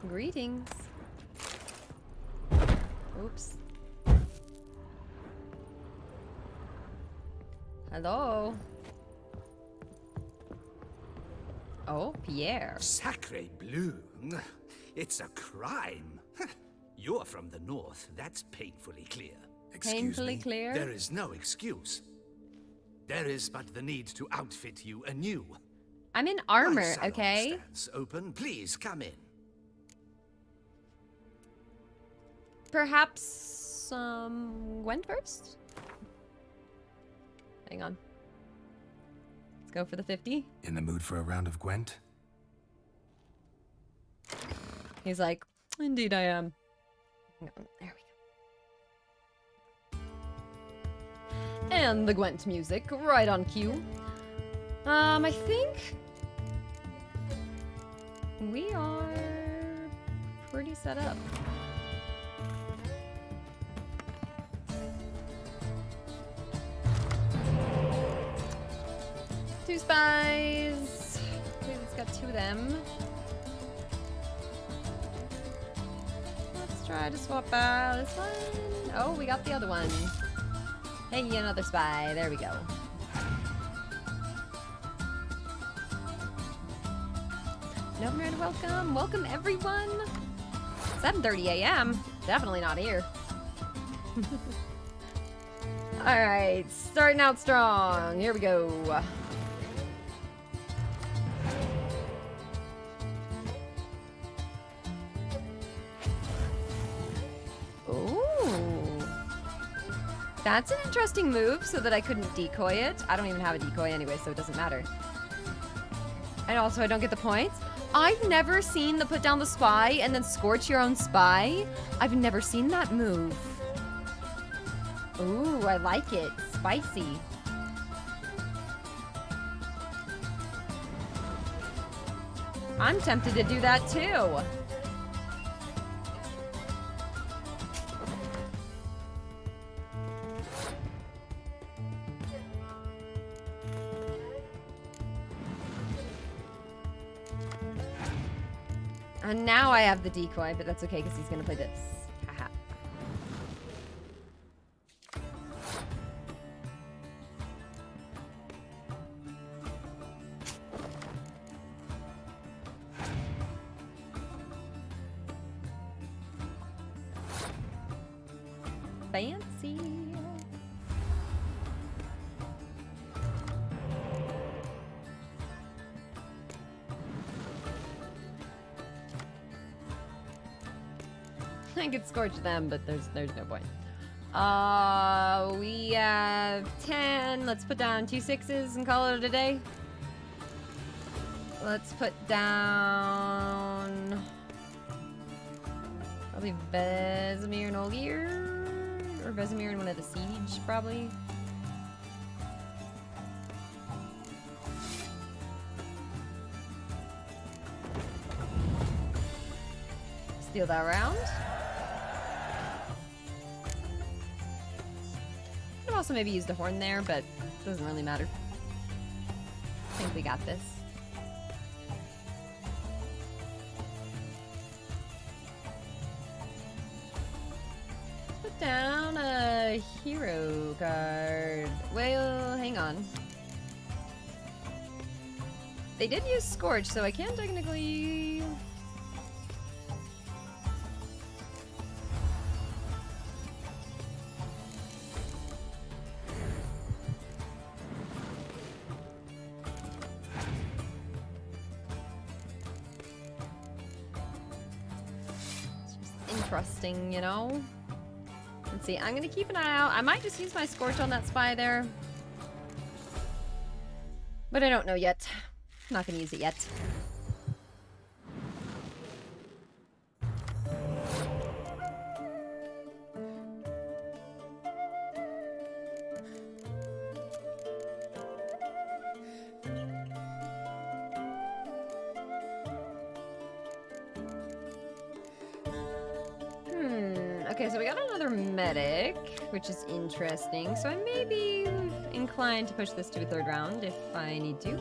Greetings. Oops. Hello. Oh, Pierre. Sacre bleu. It's a crime. You're from the north. That's painfully clear. Excuse Painfully me. clear. There is no excuse. There is but the need to outfit you anew. I'm in My armor, salon okay? stands open. Please come in. Perhaps, Gwent first? Hang on. Let's go for the 50. In the mood for a round of Gwent? He's like, indeed I am. Hang on, there we go. And the Gwent music, right on cue. I think we are pretty set up. Two spies. Okay, it's got two of them. Let's try to swap out this one. Oh, we got the other one. Hey, another spy. There we go. Nomad, welcome. Welcome, everyone. 7:30 a.m. Definitely not here. All right, starting out strong. Here we go. Ooh. That's an interesting move so that I couldn't decoy it. I don't even have a decoy anyway, so it doesn't matter. And also, I don't get the points. I've never seen the put down the spy and then scorch your own spy. I've never seen that move. Ooh, I like it. Spicy. I'm tempted to do that too. And now I have the decoy, but that's okay because he's gonna play this. Haha. Fancy. I could scorch them, but there's no point. We have 10. Let's put down 2 6s and call it a day. Let's put down probably Vesemir and Olgier, or Vesemir and one of the siege, probably. Steal that round. Could have also maybe used a horn there, but it doesn't really matter. I think we got this. Put down a hero card. Well, hang on. They did use Scorch, so I can technically... Interesting, you know? Let's see, I'm gonna keep an eye out. I might just use my Scorch on that spy there. But I don't know yet. I'm not gonna use it yet. Okay, so we got another medic, which is interesting. So I may be inclined to push this to a third round if I need to.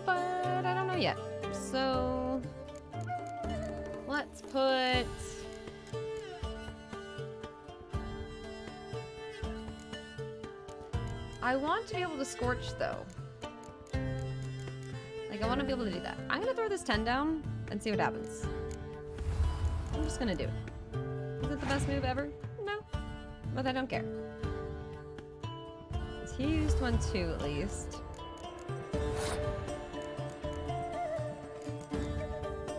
But I don't know yet. So let's Let's put... I want to be able to scorch, though. Like, I want to be able to do that. I'm gonna throw this 10 down and see what happens. I'm just gonna do it. Is it the best move ever? No. But I don't care. He used one too, at least.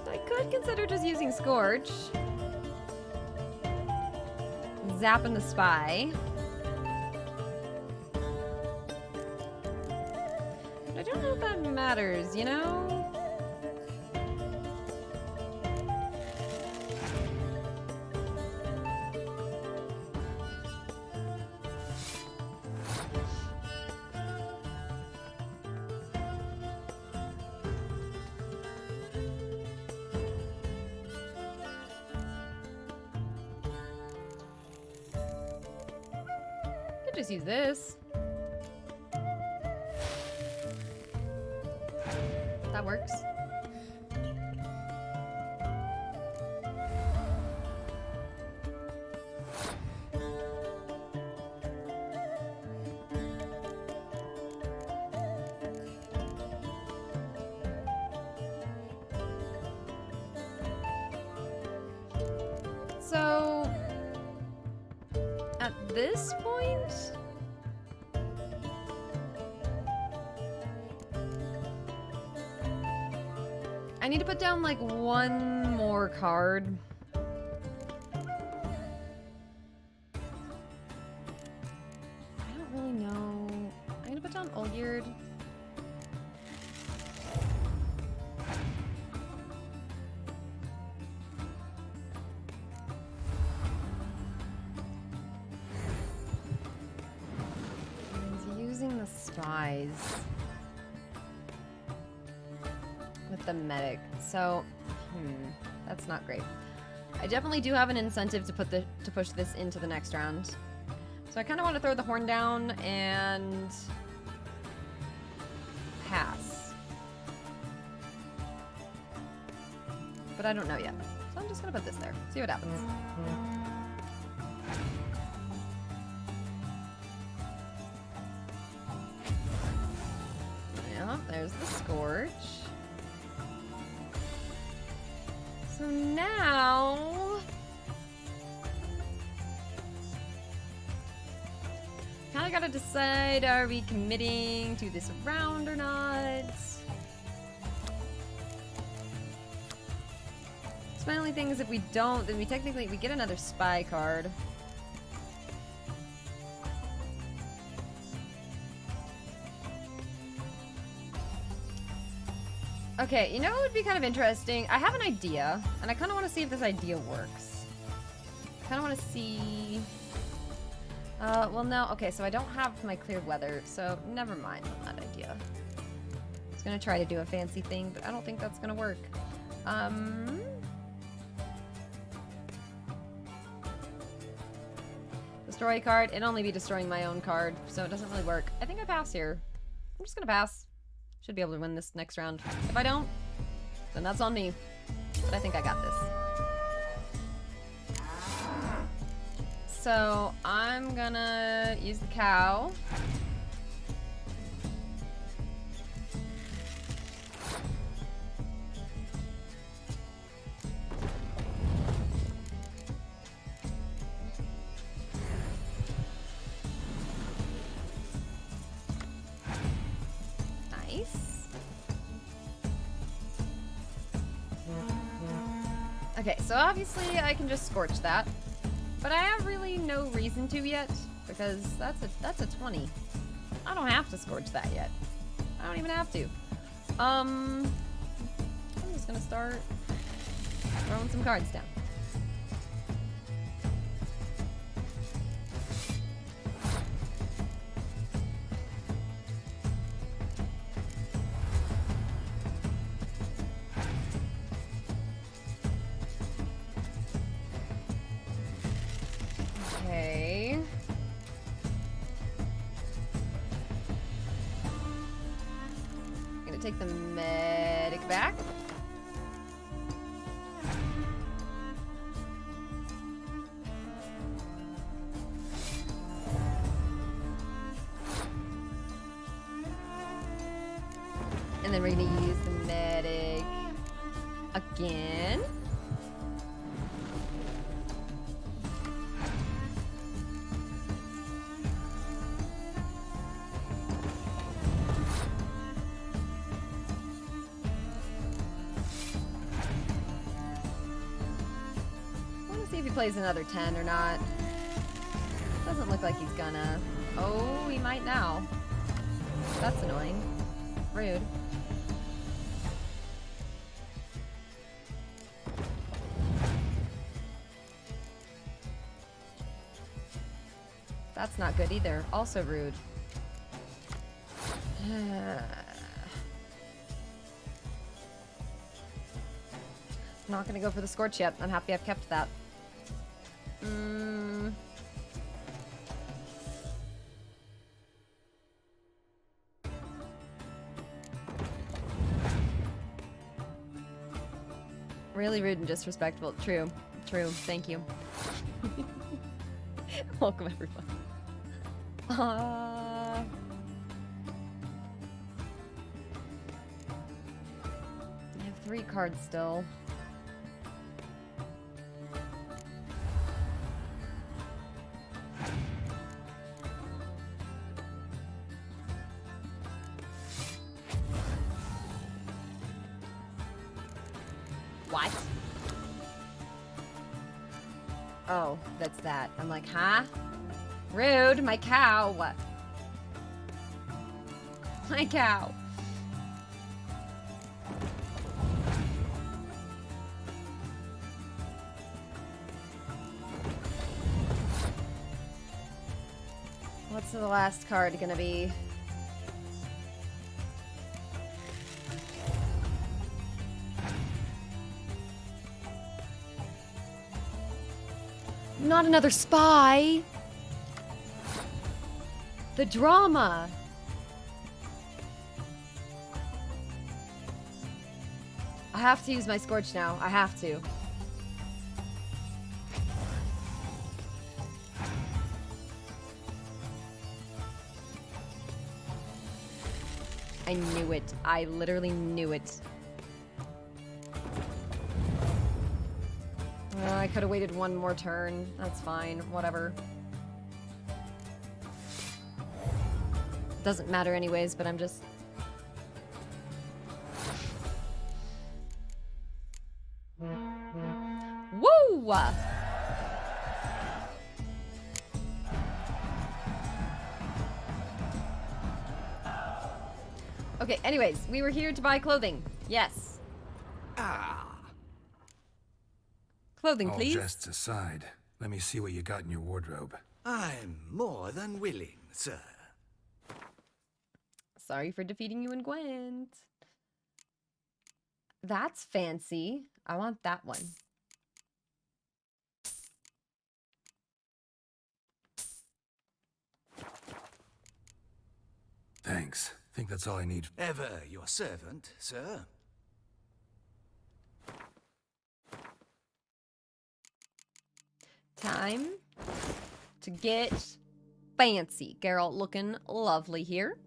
I could consider just using Scorch. Zapping the spy. But I don't know if that matters, you know? Just use this. That works. So, at this point, I need to put down like one more card. I don't really know. I'm gonna put down Olgierd. He's using the spies with the medic, so that's not great. I definitely do have an incentive to push this into the next round. So I kind of want to throw the horn down and pass. But I don't know yet. So I'm just gonna put this there. See what happens. Yeah, there's the Scorch. So now, kind of gotta decide, are we committing to this round or not? So my only thing is if we don't, then we get another spy card. Okay, you know what would be kind of interesting? I have an idea, and I kind of want to see if this idea works. I kind of want to see... well, no. Okay, so I don't have my cleared weather, so never mind on that idea. I was going to try to do a fancy thing, but I don't think that's going to work. Destroy card. It'd only be destroying my own card, so it doesn't really work. I think I pass here. I'm just going to pass. Should be able to win this next round. If I don't, then that's on me. But I think I got this. So I'm gonna use the cow. Okay, so obviously I can just scorch that, but I have really no reason to yet because that's a 20. I don't have to scorch that yet. I don't even have to. I'm just gonna start throwing some cards down. Take the medic back. And then we're gonna use the medic again. I want to see if he plays another 10 or not. Doesn't look like he's gonna. Oh, he might now. That's annoying. Rude. That's not good either. Also rude. Not gonna go for the scorch yet. I'm happy I've kept that. Really rude and disrespectful. True. True. Thank you. Welcome, everyone. I have 3 cards still. What? Oh, that's that. I'm like, huh? Rude, my cow. What? My cow. What's the last card gonna be? Not another spy. The drama. I have to use my Scorch now. I have to. I knew it. I literally knew it. I could have waited one more turn. That's fine. Whatever. Doesn't matter anyways, but I'm just... Woo! Okay, anyways, we were here to buy clothing. Yes. Clothing, please. All jests aside, let me see what you got in your wardrobe. I'm more than willing, sir. Sorry for defeating you in Gwent. That's fancy. I want that one. Thanks. Think that's all I need. Ever your servant, sir. Time to get fancy. Geralt looking lovely here.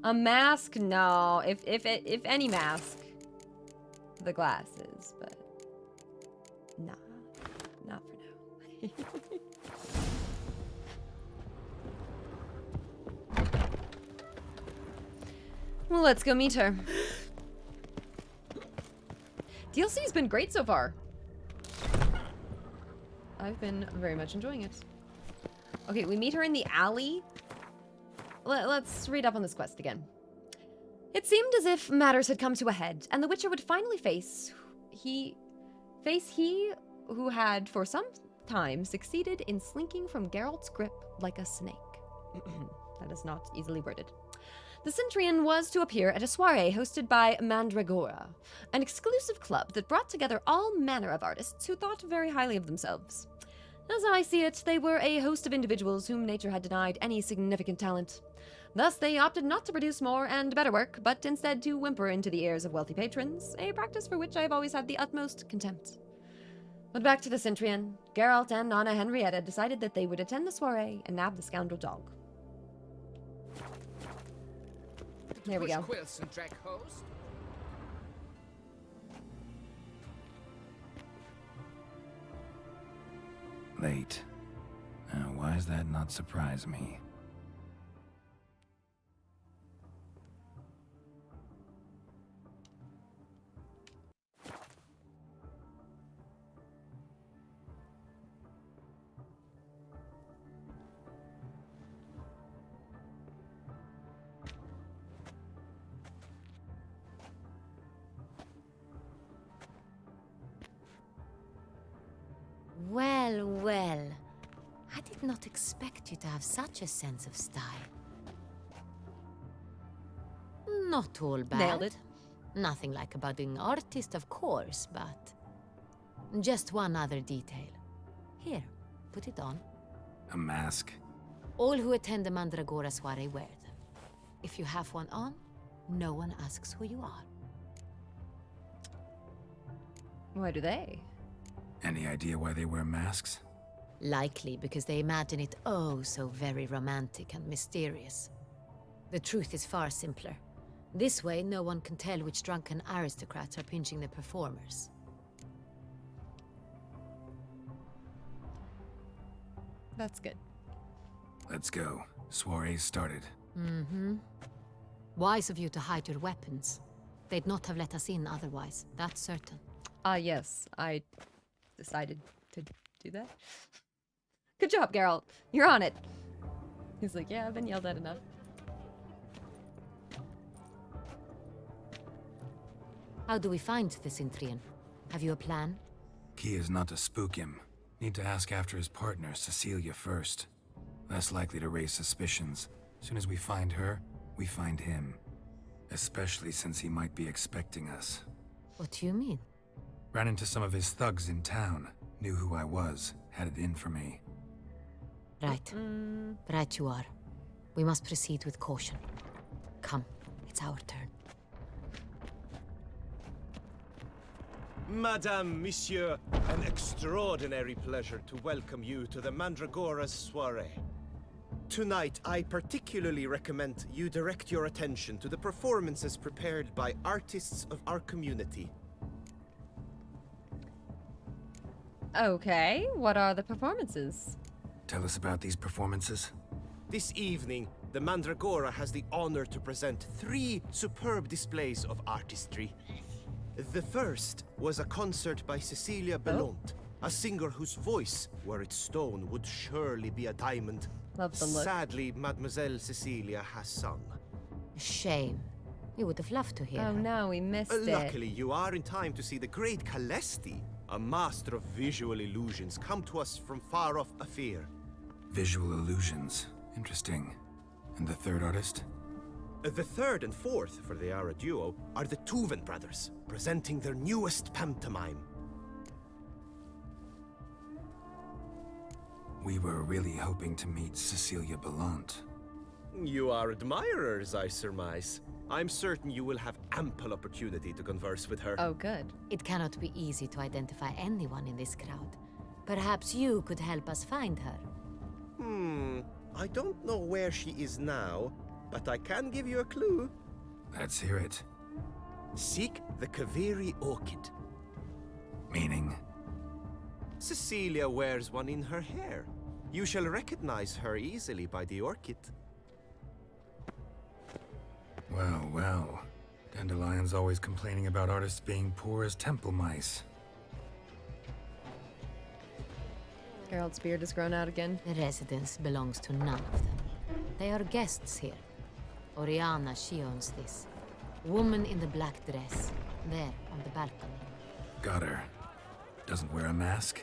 A mask? No. If any mask, the glasses, but nah, not for now. Well, let's go meet her. DLC's been great so far. I've been very much enjoying it. Okay, we meet her in the alley. Let's read up on this quest again. It seemed as if matters had come to a head, and the Witcher would finally face he who had for some time succeeded in slinking from Geralt's grip like a snake. That is not easily worded. The Cintrian was to appear at a soiree hosted by Mandragora, an exclusive club that brought together all manner of artists who thought very highly of themselves. As I see it, they were a host of individuals whom nature had denied any significant talent. Thus, they opted not to produce more and better work, but instead to whimper into the ears of wealthy patrons, a practice for which I have always had the utmost contempt. But back to the Cintrian. Geralt and Anna Henrietta decided that they would attend the soiree and nab the scoundrel dog. There we go. Quilts and drag hose. Late. Now, why does that not surprise me? Well, well. I did not expect you to have such a sense of style. Not all bad. Nailed it. Nothing like a budding artist, of course, but... just one other detail. Here, put it on. A mask? All who attend the Mandragora soiree wear them. If you have one on, no one asks who you are. Why do they? Any idea why they wear masks? Likely because they imagine it oh so very romantic and mysterious. The truth is far simpler. This way, no one can tell which drunken aristocrats are pinching the performers. That's good. Let's go. Soiree's started. Mm-hmm. Wise of you to hide your weapons. They'd not have let us in otherwise, that's certain. Yes, I decided to do that. Good job, Geralt. You're on it. He's like, yeah, I've been yelled at enough. How do we find the Cintrian? Have you a plan? Key is not to spook him. Need to ask after his partner, Cecilia, first. Less likely to raise suspicions. Soon as we find her, we find him. Especially since he might be expecting us. What do you mean? Ran into some of his thugs in town. Knew who I was. Had it in for me. Right. Right you are. We must proceed with caution. Come, it's our turn. Madame, Monsieur, an extraordinary pleasure to welcome you to the Mandragora's soiree. Tonight, I particularly recommend you direct your attention to the performances prepared by artists of our community. Okay, what are the performances? Tell us about these performances. This evening, the Mandragora has the honor to present 3 superb displays of artistry. The first was a concert by Cecilia Belont, a singer whose voice, were it stone, would surely be a diamond. Love the look. Sadly, Mademoiselle Cecilia has sung. Shame. You would have loved to hear Oh her. no, we missed it. Luckily, you are in time to see the great Calesti, a master of visual illusions, come to us from far off Afir. Visual illusions. Interesting. And the third artist? The third and fourth, for they are a duo, are the Tuven brothers, presenting their newest pantomime. We were really hoping to meet Cecilia Belont. You are admirers, I surmise. I'm certain you will have ample opportunity to converse with her. Oh, good. It cannot be easy to identify anyone in this crowd. Perhaps you could help us find her. I don't know where she is now, but I can give you a clue. Let's hear it. Seek the Kaveri orchid. Meaning? Cecilia wears one in her hair. You shall recognize her easily by the orchid. Well, well. Dandelion's always complaining about artists being poor as temple mice. Geralt's beard has grown out again. The residence belongs to none of them. They are guests here. Orianna, she owns this. Woman in the black dress. There, on the balcony. Got her. Doesn't wear a mask?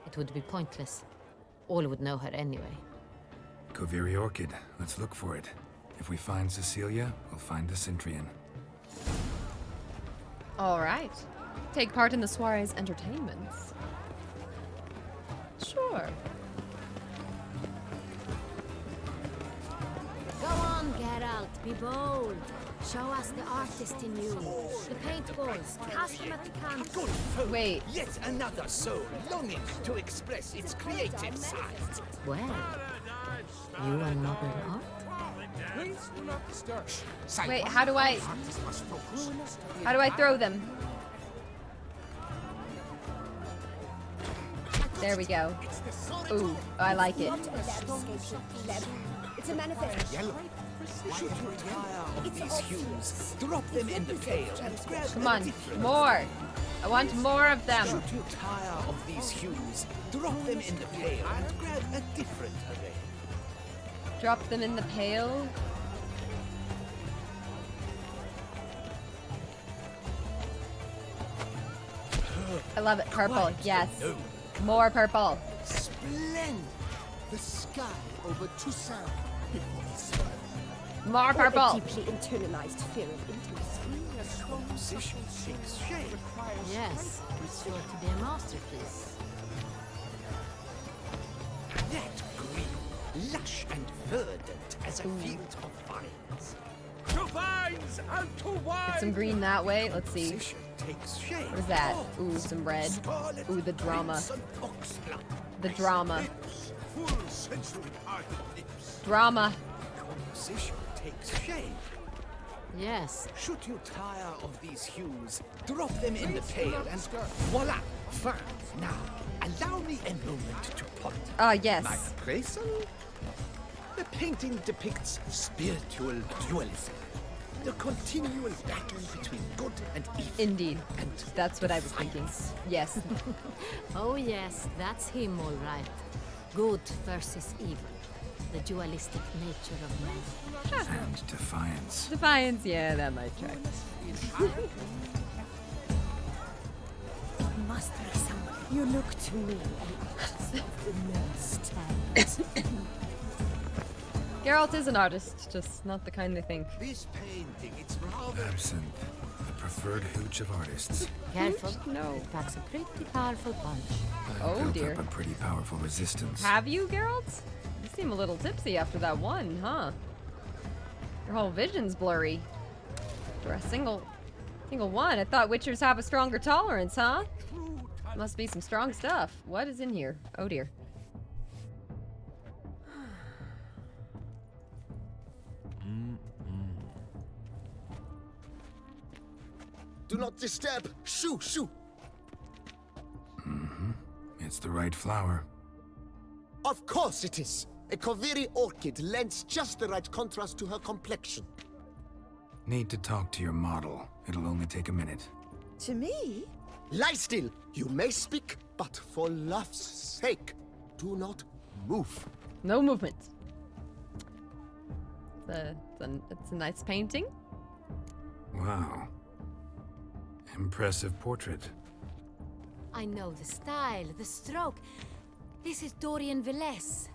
It would be pointless. All would know her anyway. Kaveri Orchid. Let's look for it. If we find Cecilia, we'll find the Cintrian. All right. Take part in the soiree's entertainments. Sure. Go on, Geralt, be bold. Show us the artist in you. The paintballs, cast them at the canvas. Wait. Yet another soul longing to express its creative side. Well, you are modern art? Please do not disturb. Wait, how do I throw them? There we go. Ooh, I like it. It's a manifest. Yellow. Should you tire of these hues, drop them in the pail and grab Come on, more. I want more of them. Should you tire of these hues, drop them in the pail and grab a different array. Drop them in the pail. I love it. Purple. Yes. More purple. Splendid! The sky over Toussaint before he slept. More A purple. deeply internalized fear of intimacy. Composition takes shape. Yes, it's sure to be a masterpiece. That green, lush and verdant as a field of vines. To vines and to wine! Get some green that way. Let's see. Composition takes shape. What is that? Ooh, some red. Scarlet, Ooh, the drama. crimson oxblood. The drama. Full sensory part of lips. Drama. Composition takes shape. Yes, Should you tire of these hues, drop them in the pail and voila, fine. Now, allow me a moment to ponder. Ah, My yes. appraisal? The painting depicts spiritual dualism. The continual battle between good and evil. Indeed. And That's what I was thinking. Yes. oh yes, that's him all right. Good versus evil. The dualistic nature of man. And defiance. Defiance. Yeah, that might track. It must be someone. You look to me and the most Geralt is an artist, just not the kind they think. this painting, it's rather Absinthe, the preferred hooch of artists. Careful. No. It packs a pretty powerful punch. I've Oh, built dear. up a pretty powerful resistance. Have you, Geralt? You seem a little tipsy after that one, huh? Your whole vision's blurry. For a single one. I thought Witchers have a stronger tolerance, huh? Must be some strong stuff. What is in here? Oh dear. Do not disturb. Shoo, shoo. It's the right flower. Of course it is. A Kaviri orchid lends just the right contrast to her complexion. Need to talk to your model. It'll only take a minute. To me? Lie still. You may speak, but for love's sake, do not move. No movement. It's a nice painting. Wow. Impressive portrait. I know the style, the stroke. This is Dorian Velez.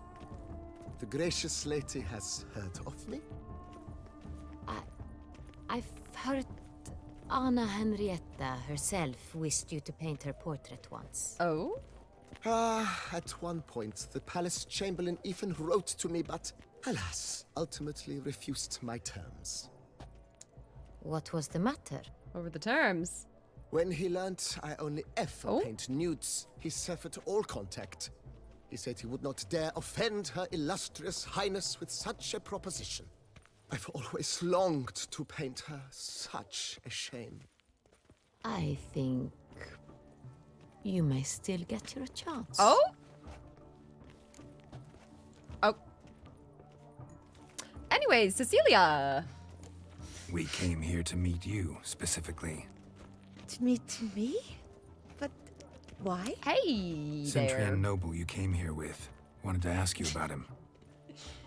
The gracious lady has heard of me? I've heard Anna Henrietta herself wished you to paint her portrait once. Oh? At one point, the palace chamberlain even wrote to me, but alas, ultimately refused my terms. What was the matter? Over the terms. When he learnt I only ever Oh? paint nudes, he severed all contact. He said he would not dare offend her illustrious highness with such a proposition. I've always longed to paint her. Such a shame. I think you may still get your chance. Oh? Oh. Anyways, Cecilia. We came here to meet you, specifically. To meet me? But why? Hey there. Cintrian noble you came here with. Wanted to ask you about him.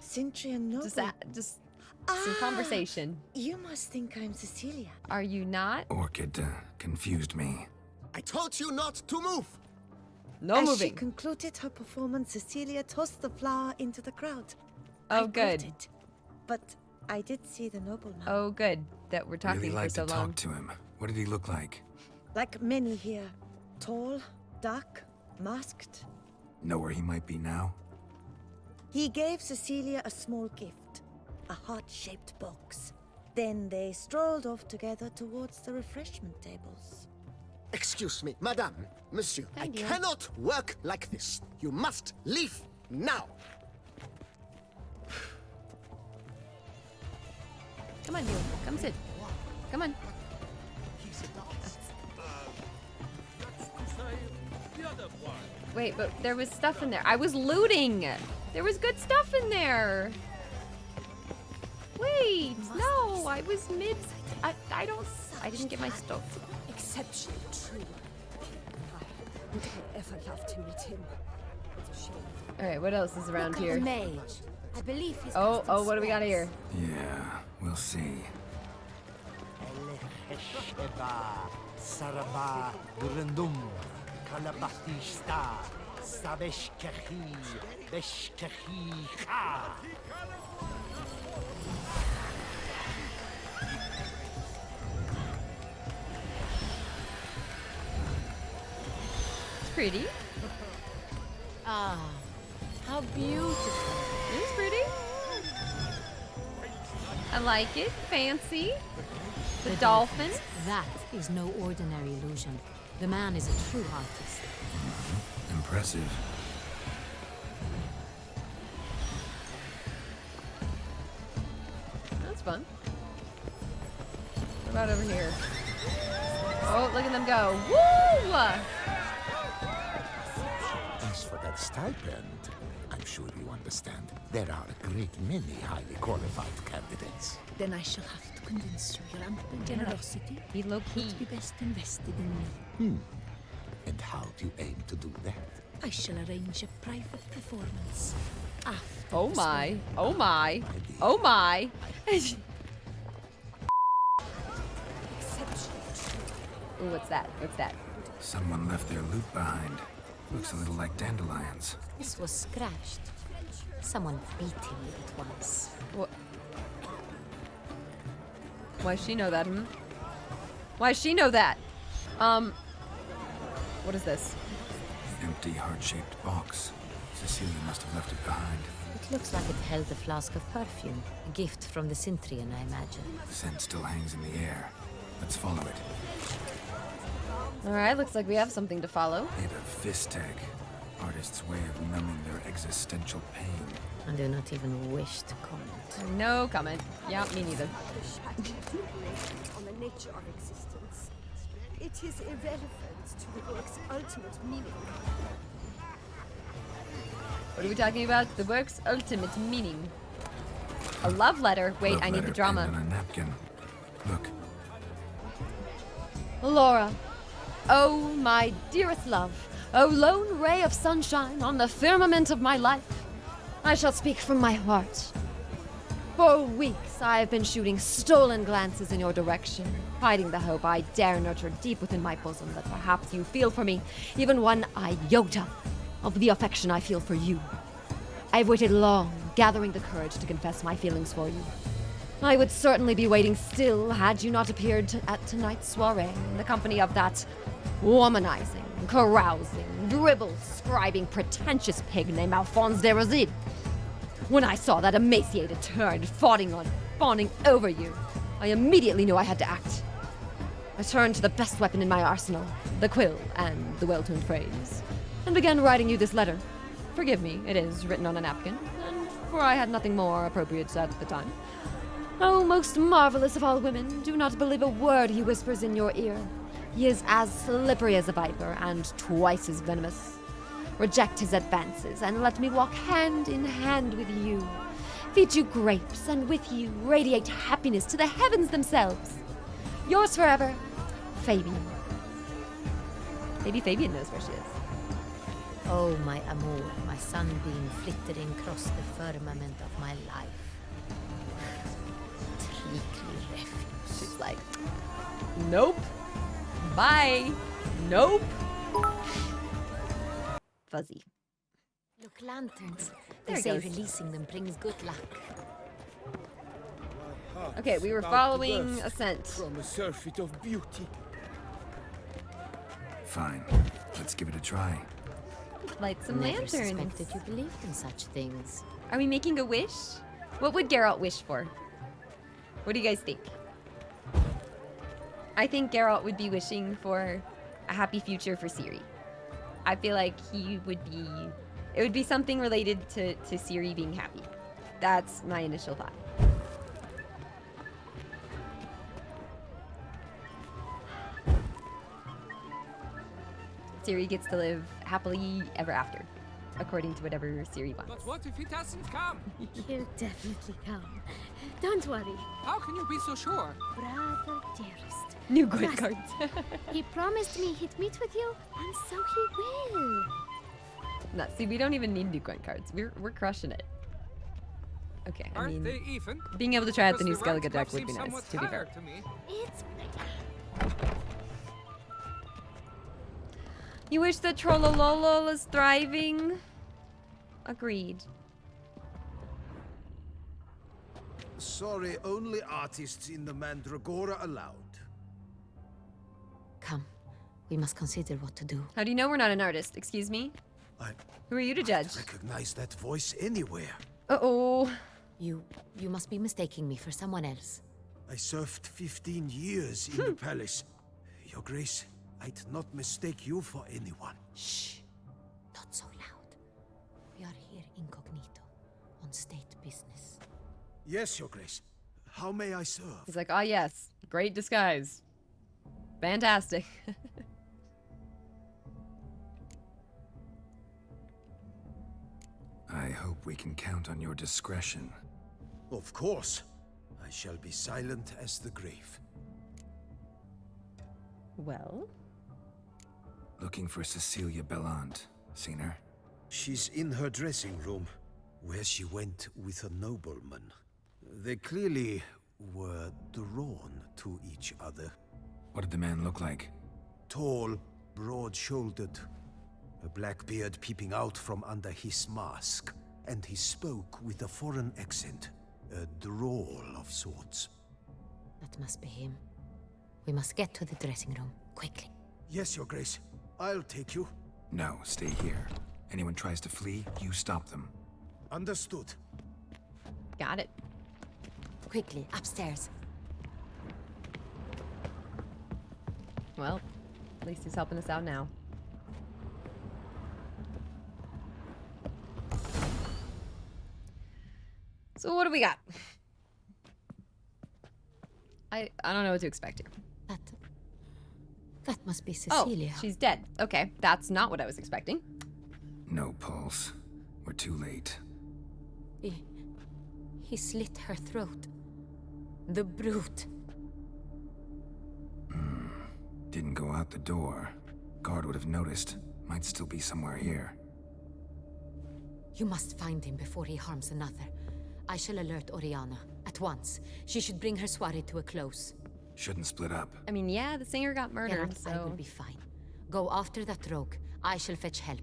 Cintrian noble. Just some conversation. You must think I'm Cecilia. Are you not? Orchid confused me. I told you not to move! No As she moving. concluded her performance, Cecilia tossed the flower into the crowd. Oh, I good. caught it, but I did see the nobleman. Oh, good that we're talking Really for like so to long. talk to him. What did he look like? Like many here. Tall, dark, masked. Know where he might be now? He gave Cecilia a small gift, a heart-shaped box. Then they strolled off together towards the refreshment tables. Excuse me, madame, monsieur, Thank I you. cannot work like this. You must leave now. Come on, you. Come sit. Come on. Wait, but there was stuff in there. I was looting. There was good stuff in there. Wait, no, I was mid. I didn't get my stuff. Exceptionally true. I would have ever loved to meet him. It's a shame. All right, what else is around here? The mage. I believe he's Oh, what do we got here? Yeah, we'll see. It's pretty. Ah, how beautiful. It's pretty. I like it. Fancy. The dolphin. That is no ordinary illusion. The man is a true artist. Impressive. That's fun. What about over here? Oh, look at them go. Woo! As for that stipend, I'm sure you understand. There are a great many highly qualified candidates. Then I shall have to convince you your ample generosity Be low key. would be best invested in me. And how do you aim to do that? I shall arrange a private performance after Oh this my. one. Oh my. Oh my. Ooh, what's that? What's that? Someone left their loot behind. Looks a little like dandelions. This was scratched. Someone beat him with it once. What? Why does she know that? Hmm? Why does she know that? What is this? Empty, heart-shaped box. Cecilia must have left it behind. It looks like it held a flask of perfume. A gift from the Cintrian, I imagine. The scent still hangs in the air. Let's follow it. All right, looks like we have something to follow. Made of fist egg. Artist's way of numbing their existential pain. I do not even wish to comment. No comment. Yeah, me neither. On the nature of existence. It is irrelevant to the work's ultimate meaning. What are we talking about? The work's ultimate meaning. A love letter. Wait, Love I need letter the drama. penned on a napkin. Look, Laura. Oh, my dearest love. Oh, lone ray of sunshine on the firmament of my life. I shall speak from my heart. For weeks, I have been shooting stolen glances in your direction, hiding the hope I dare nurture deep within my bosom that perhaps you feel for me even one iota of the affection I feel for you. I've waited long, gathering the courage to confess my feelings for you. I would certainly be waiting still had you not appeared at tonight's soiree in the company of that womanizing, carousing, dribble-scribing, pretentious pig named Alphonse de Roside. When I saw that emaciated turd fawning over you, I immediately knew I had to act. I turned to the best weapon in my arsenal, the quill and the well-tuned phrase, and began writing you this letter. Forgive me, it is written on a napkin, and for I had nothing more appropriate at the time. Oh, most marvelous of all women, do not believe a word he whispers in your ear. He is as slippery as a viper and twice as venomous. Reject his advances and let me walk hand in hand with you. Feed you grapes and with you radiate happiness to the heavens themselves. Yours forever, Fabian. Maybe Fabian knows where she is. Oh, my amour, my sunbeam flittering across the firmament of my life. Treacly refuge. She's like, nope. Bye. Nope. Fuzzy. Look, lanterns. There They it say goes. releasing them brings good luck. Okay, we were following a scent. From a surfeit of beauty. fine. Let's give it a try. Light some Never lanterns. suspected you believed in such things. Are we making a wish? What would Geralt wish for? What do you guys think? I think Geralt would be wishing for a happy future for Ciri. I feel like he would be... It would be something related to Ciri being happy. That's my initial thought. Ciri gets to live happily ever after, according to whatever Ciri wants. But what if he doesn't come? He'll definitely come. Don't worry, How can you be so sure? brother dearest. New Gwent Trust cards. He promised me he'd meet with you, and so he will. No, see, we don't even need new Gwent cards. We're crushing it. Okay, I Aren't mean, they even? being able to try out the new Because Skellige rank deck club would be seems nice, somewhat to be fair. tired to me. It's You wish that Trollololo is thriving? Agreed. Sorry, only artists in the Mandragora allowed. Come. We must consider what to do. How do you know we're not an artist? Excuse me? Who are you to judge? Recognize that voice anywhere. Uh-oh. You must be mistaking me for someone else. I served 15 years in the palace. Your Grace, I'd not mistake you for anyone. Shh. Not so loud. We are here incognito, on state business. Yes, Your Grace. How may I serve? He's like, ah, yes. Great disguise. Fantastic. I hope we can count on your discretion. Of course. I shall be silent as the grave. Well? Looking for Cecilia Bellant. Seen her? She's in her dressing room, where she went with a nobleman. They clearly were drawn to each other. What did the man look like? Tall, broad-shouldered, a black beard peeping out from under his mask, and he spoke with a foreign accent, a drawl of sorts. That must be him. We must get to the dressing room, quickly. Yes, Your Grace. I'll take you. No, stay here. Anyone tries to flee, you stop them. Understood. Got it. Quickly, upstairs. Well, at least he's helping us out now. So what do we got? I don't know what to expect here. That must be Cecilia. Oh, she's dead. Okay, that's not what I was expecting. No pulse. We're too late. He slit her throat. The brute. Didn't go out the door. Guard would have noticed. Might still be somewhere here. You must find him before he harms another. I shall alert Orianna. At once. She should bring her soiree to a close. Shouldn't split up. I mean, yeah, the singer got murdered, Geralt, so... I will be fine. Go after that rogue. I shall fetch help.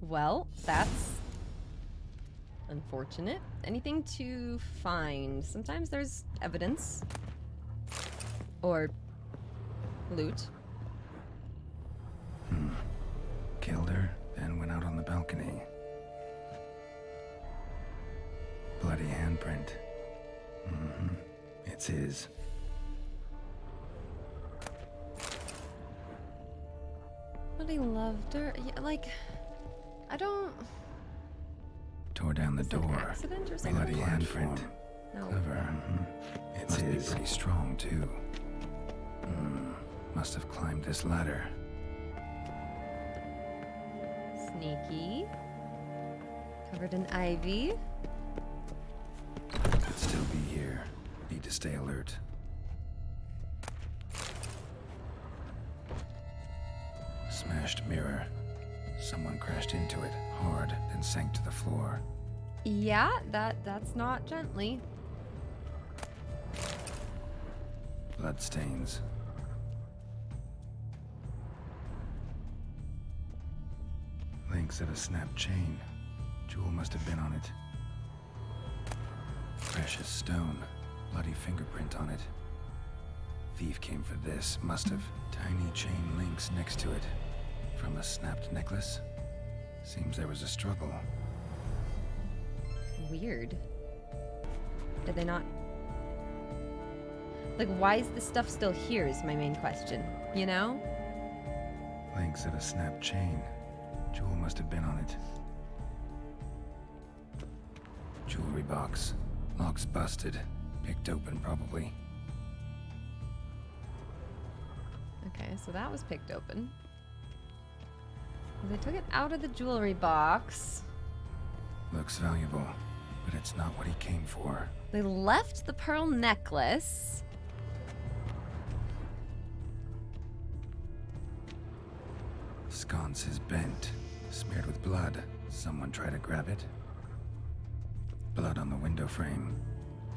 Well, that's unfortunate. Anything to find? Sometimes there's evidence. Or loot. Killed her, then went out on the balcony. Bloody handprint. It's his. But he loved her. Yeah, like, I don't... Tore down the Is it an door. accident or something? Bloody handprint. No. Clever. It's his. Must be pretty strong, too. Must have climbed this ladder. Sneaky. Covered in ivy. Could still be here. Need to stay alert. Smashed mirror. Someone crashed into it hard, then sank to the floor. Yeah, that's not gently. Bloodstains. Links of a snapped chain. Jewel must have been on it. Precious stone. Bloody fingerprint on it. Thief came for this. Must have. Tiny chain links next to it. From a snapped necklace. Seems there was a struggle. Weird. Did they not... Like, why is this stuff still here is my main question, you know? Links of a snapped chain. Jewel must have been on it. Jewelry box. Lock's busted. Picked open, probably. Okay, so that was picked open. They took it out of the jewelry box. Looks valuable, but it's not what he came for. They left the pearl necklace. Sconce is bent, smeared with blood. Someone try to grab it. Blood on the window frame.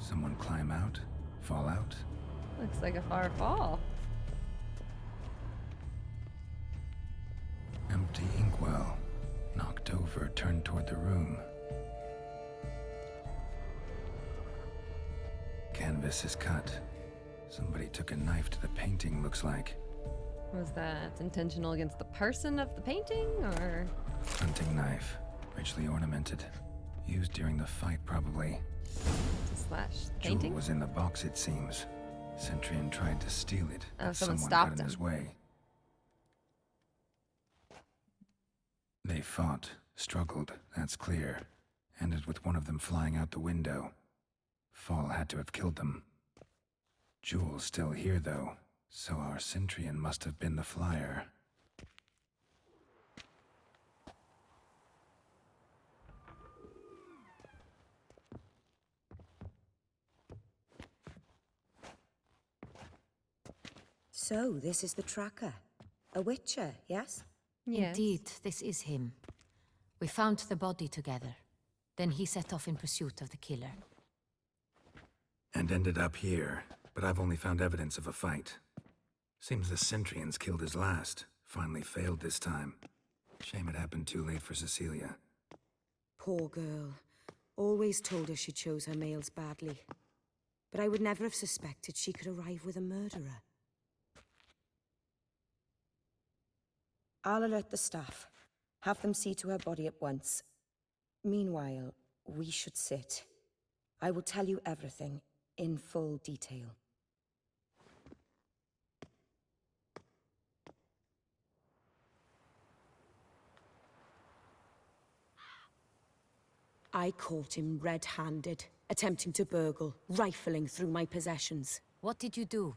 Someone climb out? Fall out? Looks like a far fall. Empty inkwell. Knocked over, turned toward the room. Canvas is cut. Somebody took a knife to the painting, looks like. Was that intentional against the person of the painting, or? Hunting knife. Richly ornamented. Used during the fight, probably. Slash Jewel painting? was in the box, it seems. Centurion tried to steal it, Oh, but someone someone stopped got in him. his way. They fought, struggled, that's clear. Ended with one of them flying out the window. Fall had to have killed them. Jewel's still here, though, so our Centurion must have been the flyer. So, this is the tracker. A witcher, yes? Yes. Indeed, this is him. We found the body together. Then he set off in pursuit of the killer. And ended up here, but I've only found evidence of a fight. Seems the Centurions killed his last. Finally failed this time. Shame it happened too late for Cecilia. Poor girl. Always told her she chose her males badly. But I would never have suspected she could arrive with a murderer. I'll alert the staff. Have them see to her body at once. Meanwhile, we should sit. I will tell you everything, in full detail. I caught him red-handed, attempting to burgle, rifling through my possessions. What did you do?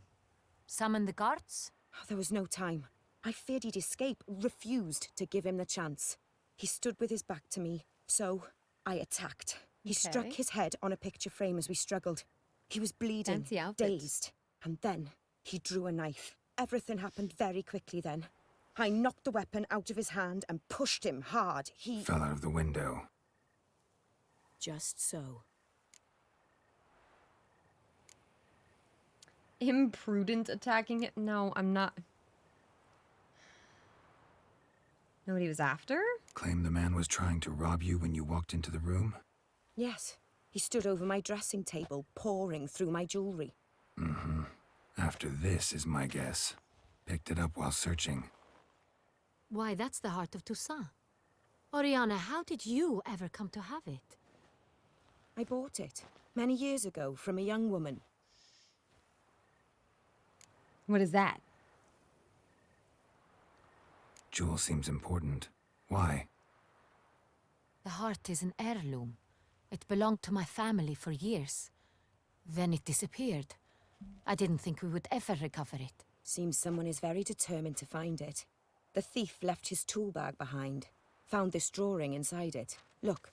Summon the guards? There was no time. I feared he'd escape, refused to give him the chance. He stood with his back to me, so I attacked. He struck his head on a picture frame as we struggled. He was bleeding, Fancy outfit. dazed, and then he drew a knife. Everything happened very quickly then. I knocked the weapon out of his hand and pushed him hard. He... Fell out of the window. Just so. Imprudent attacking it? No, I'm not. Know what he was after? Claim the man was trying to rob you when you walked into the room? Yes. He stood over my dressing table, pouring through my jewelry. Mm-hmm. After this is my guess. Picked it up while searching. Why, that's the heart of Toussaint. Orianna, how did you ever come to have it? I bought it, many years ago, from a young woman. What is that? Jewel seems important. Why? The heart is an heirloom. It belonged to my family for years. Then it disappeared. I didn't think we would ever recover it. Seems someone is very determined to find it. The thief left his tool bag behind. Found this drawing inside it. Look.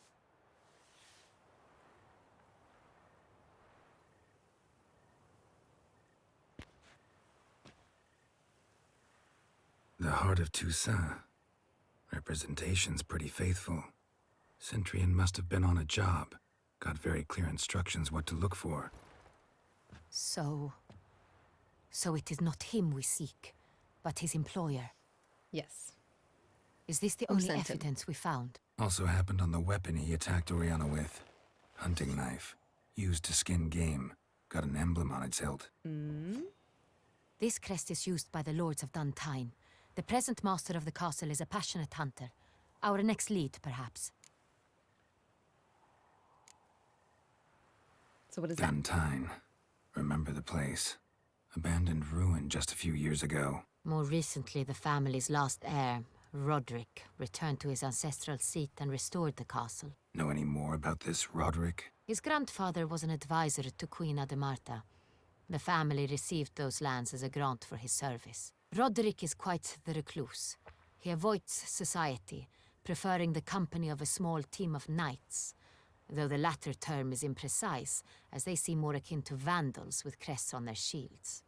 The heart of Toussaint. Representation's pretty faithful. Centurion must have been on a job. Got very clear instructions what to look for. So it is not him we seek, but his employer. Yes. Is this the Who only sent him? evidence we found? Also happened on the weapon he attacked Orianna with. Hunting knife. Used to skin game. Got an emblem on its hilt. This crest is used by the Lords of Duntine. The present master of the castle is a passionate hunter. Our next lead, perhaps. So what is that? Duntine. Remember the place. Abandoned ruin just a few years ago. More recently, the family's last heir, Roderick, returned to his ancestral seat and restored the castle. Know any more about this Roderick? He His grandfather was an advisor to Queen Ademarta. The family received those lands as a grant for his service. Roderick is quite the recluse. He avoids society, preferring the company of a small team of knights, though the latter term is imprecise, as they seem more akin to vandals with crests on their shields.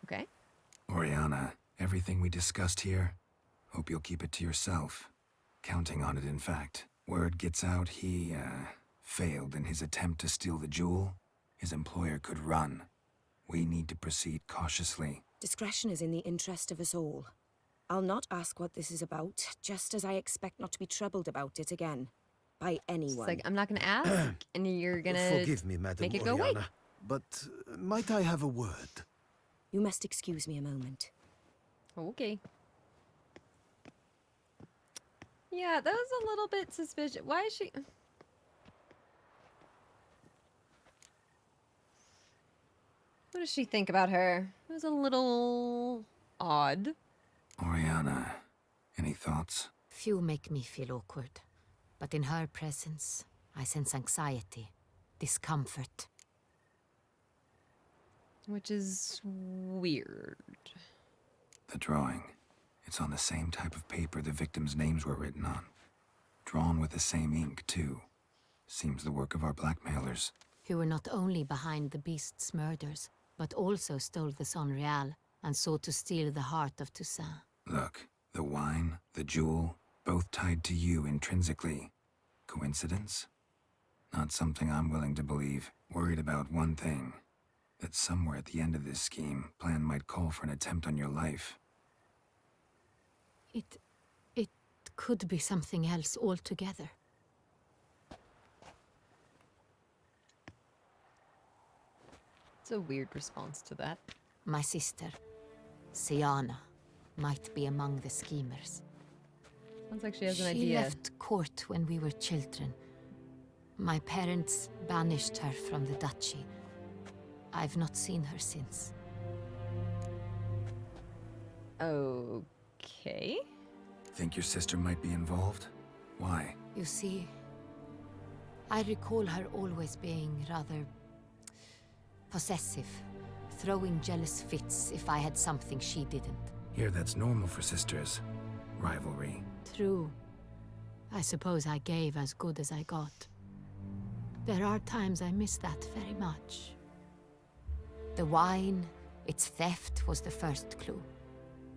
Okay. Orianna, everything we discussed here, hope you'll keep it to yourself. Counting on it, in fact. Word gets out he, failed in his attempt to steal the jewel. His employer could run. We need to proceed cautiously. Discretion is in the interest of us all. I'll not ask what this is about, just as I expect not to be troubled about it again. By anyone. It's like, I'm not gonna ask, and you're gonna Forgive me, Madam make it go away. Orianna, but might I have a word? You must excuse me a moment. Okay. Yeah, that was a little bit suspicious. Why is she... What does she think about her? It was a little... odd. Orianna, any thoughts? Few make me feel awkward, but in her presence, I sense anxiety, discomfort. Which is weird. The drawing. It's on the same type of paper the victims' names were written on. Drawn with the same ink, too. Seems the work of our blackmailers. Who were not only behind the beast's murders, but also stole the Son Real and sought to steal the heart of Toussaint. Look, the wine, the jewel, both tied to you intrinsically. Coincidence? Not something I'm willing to believe. Worried about one thing. That somewhere at the end of this scheme, plan might call for an attempt on your life. It could be something else altogether. It's a weird response to that. My sister, Siana, might be among the schemers. Sounds like she has an She idea. left court when we were children. My parents banished her from the duchy. I've not seen her since. Okay. Think your sister might be involved? Why? You see, I recall her always being rather possessive, throwing jealous fits if I had something she didn't. Here, that's normal for sisters. Rivalry. True. I suppose I gave as good as I got. There are times I miss that very much. The wine, its theft, was the first clue.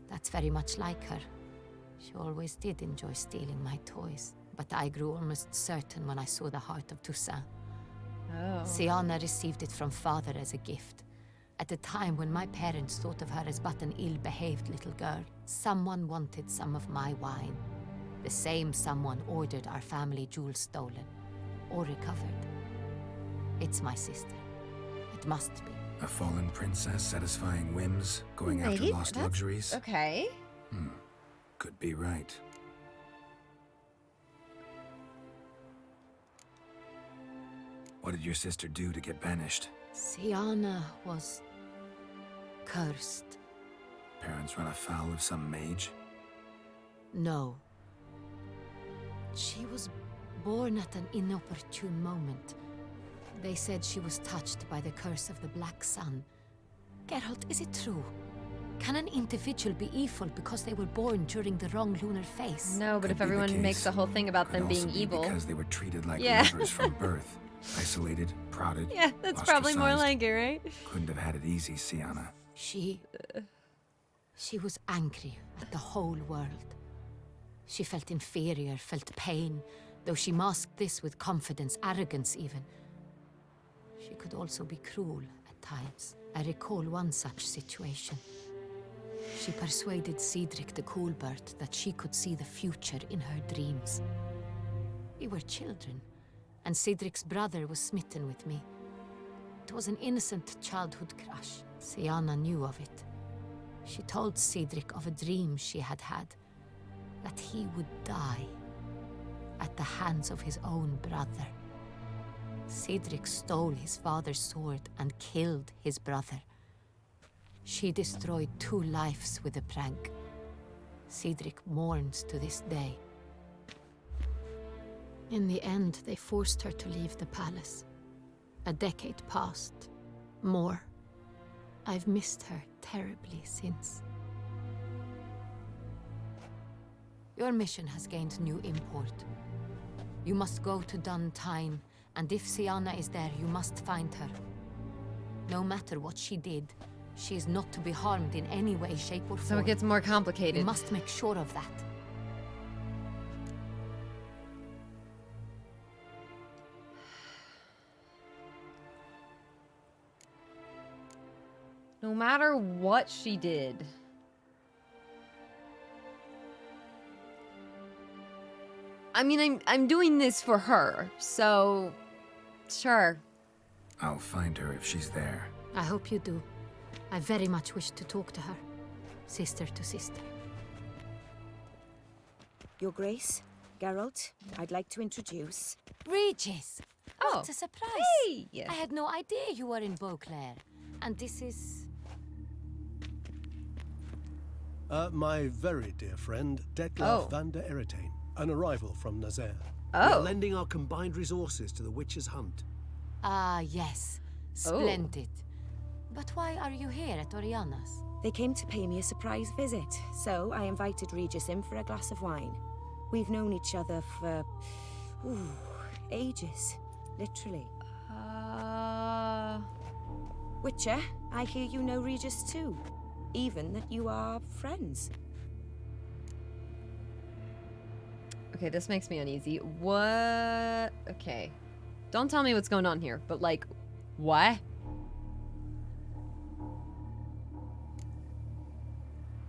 That's very much like her. She always did enjoy stealing my toys, but I grew almost certain when I saw the heart of Toussaint. Oh. Siana received it from father as a gift. At a time when my parents thought of her as but an ill-behaved little girl, someone wanted some of my wine. The same someone ordered our family jewels stolen, or recovered. It's my sister. It must be. A fallen princess satisfying whims, going after Maybe. lost That's luxuries? Okay. Could be right. What did your sister do to get banished? Siana was cursed. Parents run afoul of some mage? No. She was born at an inopportune moment. They said she was touched by the curse of the Black Sun. Geralt, is it true? Can an individual be evil because they were born during the wrong lunar phase? No, but Could if be the everyone makes case. a whole thing about Could them also being be evil. because they were treated like Yeah. lovers from birth. Isolated, prodded, Yeah, that's probably more ostracized. like it, right? Couldn't have had it easy, Siana. She was angry at the whole world. She felt inferior, felt pain, though she masked this with confidence, arrogance even. She could also be cruel at times. I recall one such situation. She persuaded Cedric the Coolbird that she could see the future in her dreams. We were children, and Cedric's brother was smitten with me. It was an innocent childhood crush. Siana knew of it. She told Cedric of a dream she had had, that he would die at the hands of his own brother. Cedric stole his father's sword and killed his brother. She destroyed 2 lives with the prank. Cedric mourns to this day. In the end, they forced her to leave the palace. A decade passed. More. I've missed her terribly since. Your mission has gained new import. You must go to Duntine, and if Sienna is there, you must find her. No matter what she did, she is not to be harmed in any way, shape, or form. So it gets more complicated. You must make sure of that. No matter what she did. I mean, I'm doing this for her, so sure. I'll find her if she's there. I hope you do. I very much wish to talk to her. Sister to sister. Your Grace, Geralt, I'd like to introduce... Regis! Oh, What a surprise! hey! I had no idea you were in Beauclair. And this is... My very dear friend, Dettlaff van der Eretain, an arrival from Nazaire. We are Oh, lending our combined resources to the Witch's hunt. Ah, yes. Splendid. But why are you here at Orianna's? They came to pay me a surprise visit, so I invited Regis in for a glass of wine. We've known each other for... ages. Literally. Witcher, I hear you know Regis too. Even that you are friends. okay, this makes me uneasy. What? Okay. Don't tell me what's going on here, but like, what?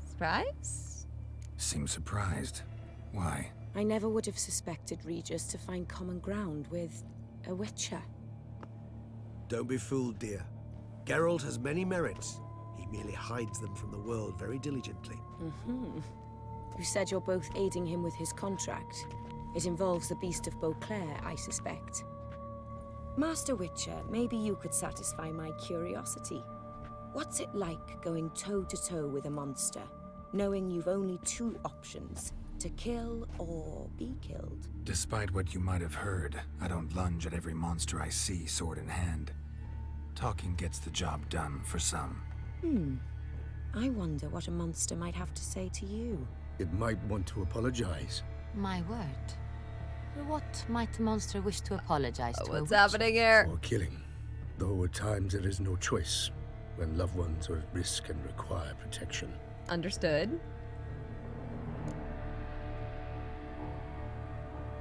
Surprise? Seems surprised. Why? I never would have suspected Regis to find common ground with a Witcher. Don't be fooled, dear. Geralt has many merits. He merely hides them from the world very diligently. You said you're both aiding him with his contract. It involves the Beast of Beauclair, I suspect. Master Witcher, maybe you could satisfy my curiosity. What's it like going toe-to-toe with a monster, knowing you've only two options, to kill or be killed? Despite what you might have heard, I don't lunge at every monster I see sword in hand. Talking gets the job done for some. I wonder what a monster might have to say to you. It might want to apologize. My word. What might the monster wish to apologize to? What's happening here? For killing. Though at times there is no choice, when loved ones are at risk and require protection. Understood.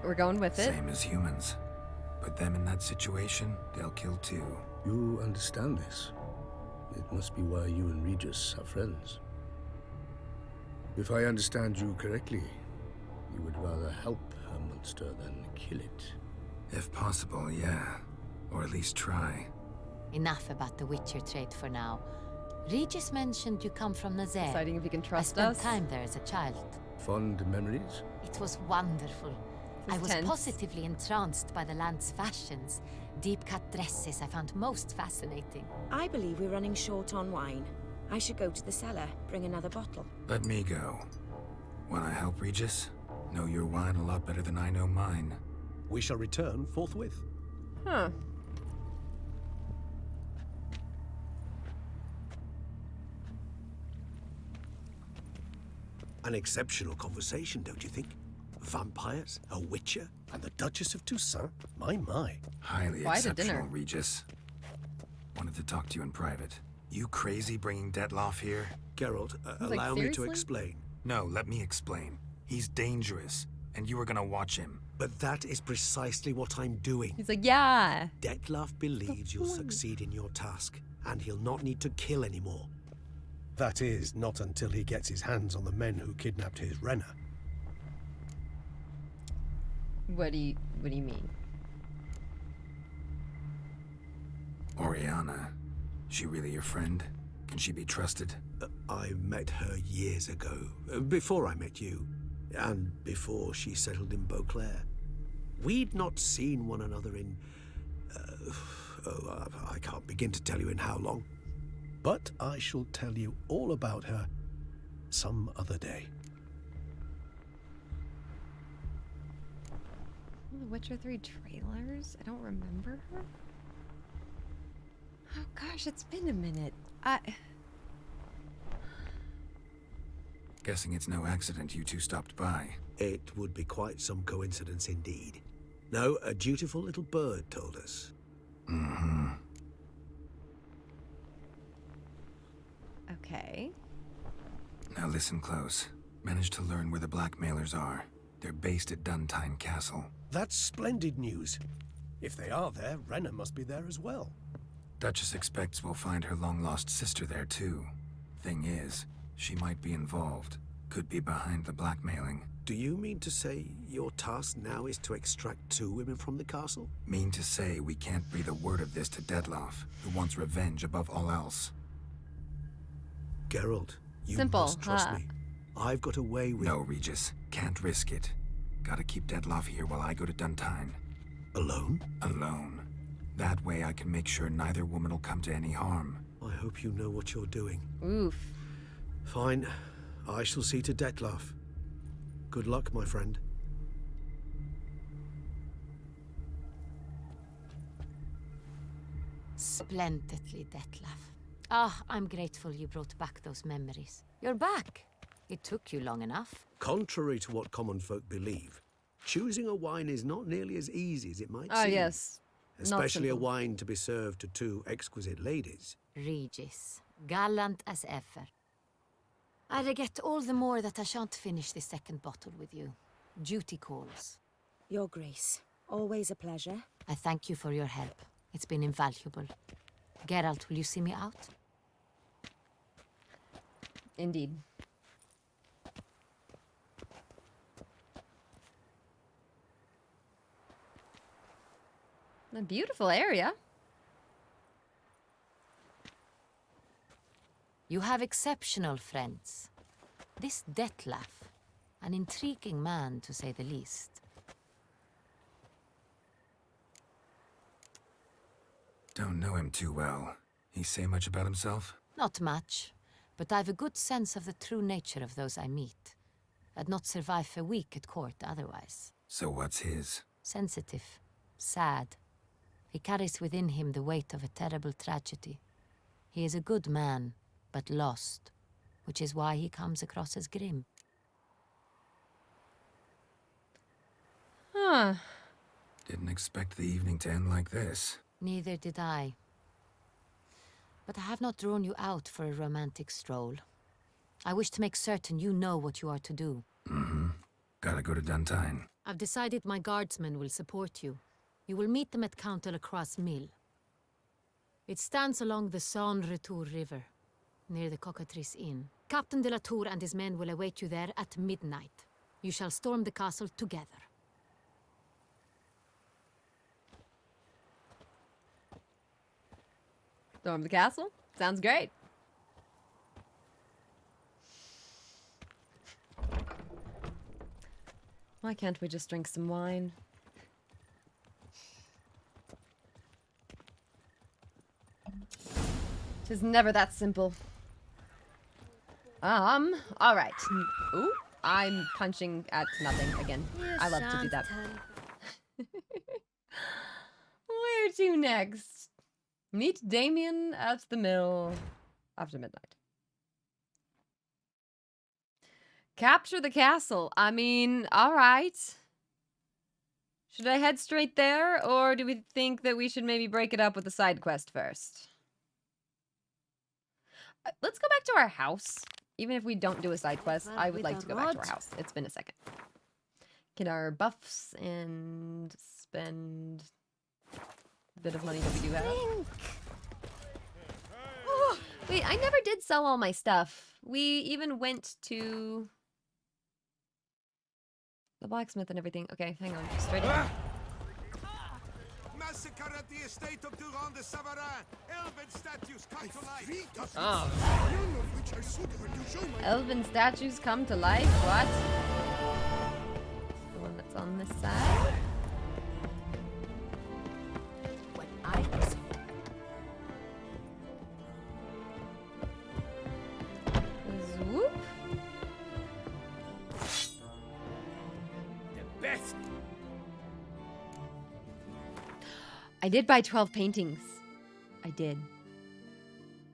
We're going with it. Same as humans. Put them in that situation, they'll kill too. You understand this. It must be why you and Regis are friends. If I understand you correctly, you would rather help a monster than kill it. If possible, yeah. Or at least try. Enough about the Witcher trait for now. Regis mentioned you come from Nazaire. Deciding if you can I trust spent us. time there as a child. Fond memories? It was wonderful. This I is was tense. positively entranced by the land's fashions. Deep-cut dresses I found most fascinating. I believe we're running short on wine. I should go to the cellar, bring another bottle. Let me go. Wanna help, Regis? Know your wine a lot better than I know mine. We shall return forthwith. Huh. An exceptional conversation, don't you think? Vampires, a witcher, And the Duchess of Toussaint? My. Highly Quite a exceptional, dinner. Regis. Wanted to talk to you in private. You crazy bringing Dettlaff here? Geralt, like, allow me to seriously? explain. No, let me explain. He's dangerous, and you were gonna watch him. But that is precisely what I'm doing. He's like, yeah. Dettlaff believes you'll succeed in your task, and he'll not need to kill anymore. That is, not until he gets his hands on the men who kidnapped his Renner. What do you mean? Orianna. She really your friend? Can she be trusted? I met her years ago, before I met you, and before she settled in Beauclair. We'd not seen one another in... I can't begin to tell you in how long. But I shall tell you all about her some other day. The Witcher 3 trailers? I don't remember her. Oh gosh, it's been a minute. Guessing it's no accident you two stopped by. It would be quite some coincidence indeed. No, a dutiful little bird told us. Mm-hmm. Okay. Now listen close. Managed to learn where the blackmailers are. They're based at Duntine Castle. That's splendid news. If they are there, Renna must be there as well. Duchess expects we'll find her long-lost sister there too. Thing is, she might be involved. Could be behind the blackmailing. Do you mean to say your task now is to extract 2 women from the castle? Mean to say we can't breathe a word of this to Dettlaff, who wants revenge above all else. Geralt, you Simple, must trust me. I've got a way with... No, Regis. Can't risk it. Gotta keep Dettlaff here while I go to Duntine. Alone? Alone. That way I can make sure neither woman will come to any harm. I hope you know what you're doing. Oof. Fine. I shall see to Dettlaff. Good luck, my friend. Splendidly, Dettlaff. Ah, I'm grateful you brought back those memories. You're back. It took you long enough. Contrary to what common folk believe, choosing a wine is not nearly as easy as it might Ah, seem. yes. Especially a wine to be served to 2 exquisite ladies. Regis, gallant as ever. I regret all the more that I shan't finish the 2nd bottle with you. Duty calls. Your Grace, always a pleasure. I thank you for your help. It's been invaluable. Geralt, will you see me out? Indeed. A beautiful area. You have exceptional friends. This Dettlaff, an intriguing man to say the least. Don't know him too well. He say much about himself? Not much, but I've a good sense of the true nature of those I meet. I'd not survive a week at court otherwise. So what's his? Sensitive, sad. He carries within him the weight of a terrible tragedy. He is a good man, but lost, which is why he comes across as grim. Huh. Didn't expect the evening to end like this. Neither did I. But I have not drawn you out for a romantic stroll. I wish to make certain you know what you are to do. Mm-hmm. Gotta go to Duntine. I've decided my guardsmen will support you. You will meet them at Count Delacroix' mill. It stands along the Saône-Retour River, near the Cockatrice Inn. Captain de la Tour and his men will await you there at midnight. You shall storm the castle together. Storm the castle? Sounds great. Why can't we just drink some wine? Tis never that simple. All right. Ooh, I'm punching at nothing again. I love to do that. Where to next? Meet Damien at the mill after midnight. Capture the castle. I mean, all right. Should I head straight there, or do we think that we should maybe break it up with the side quest first? Let's go back to our house. Even if we don't do a side quest, I would like to go back to our house. It's been a second. Get our buffs and spend a bit of money that we do have. Oh, wait, I never did sell all my stuff. We even went to the blacksmith and everything. Okay, hang on. Straight ahead. Massacre at the estate of Durand de Savarin. Elven statues come to life. Oh. None of which are suitable to show my... Elven statues come to life? What? The one that's on this side? When I was Swoop. The best. I did buy 12 paintings. I did.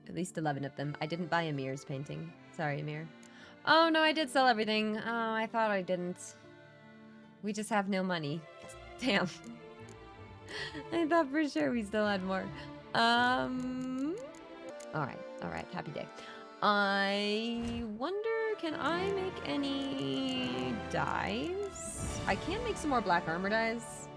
At least 11 of them. I didn't buy Amir's painting. Sorry, Amir. Oh, no, I did sell everything. Oh, I thought I didn't. We just have no money. Damn. I thought for sure we still had more. Alright, happy day. I wonder, can I make any dyes? I can make some more black armor dyes.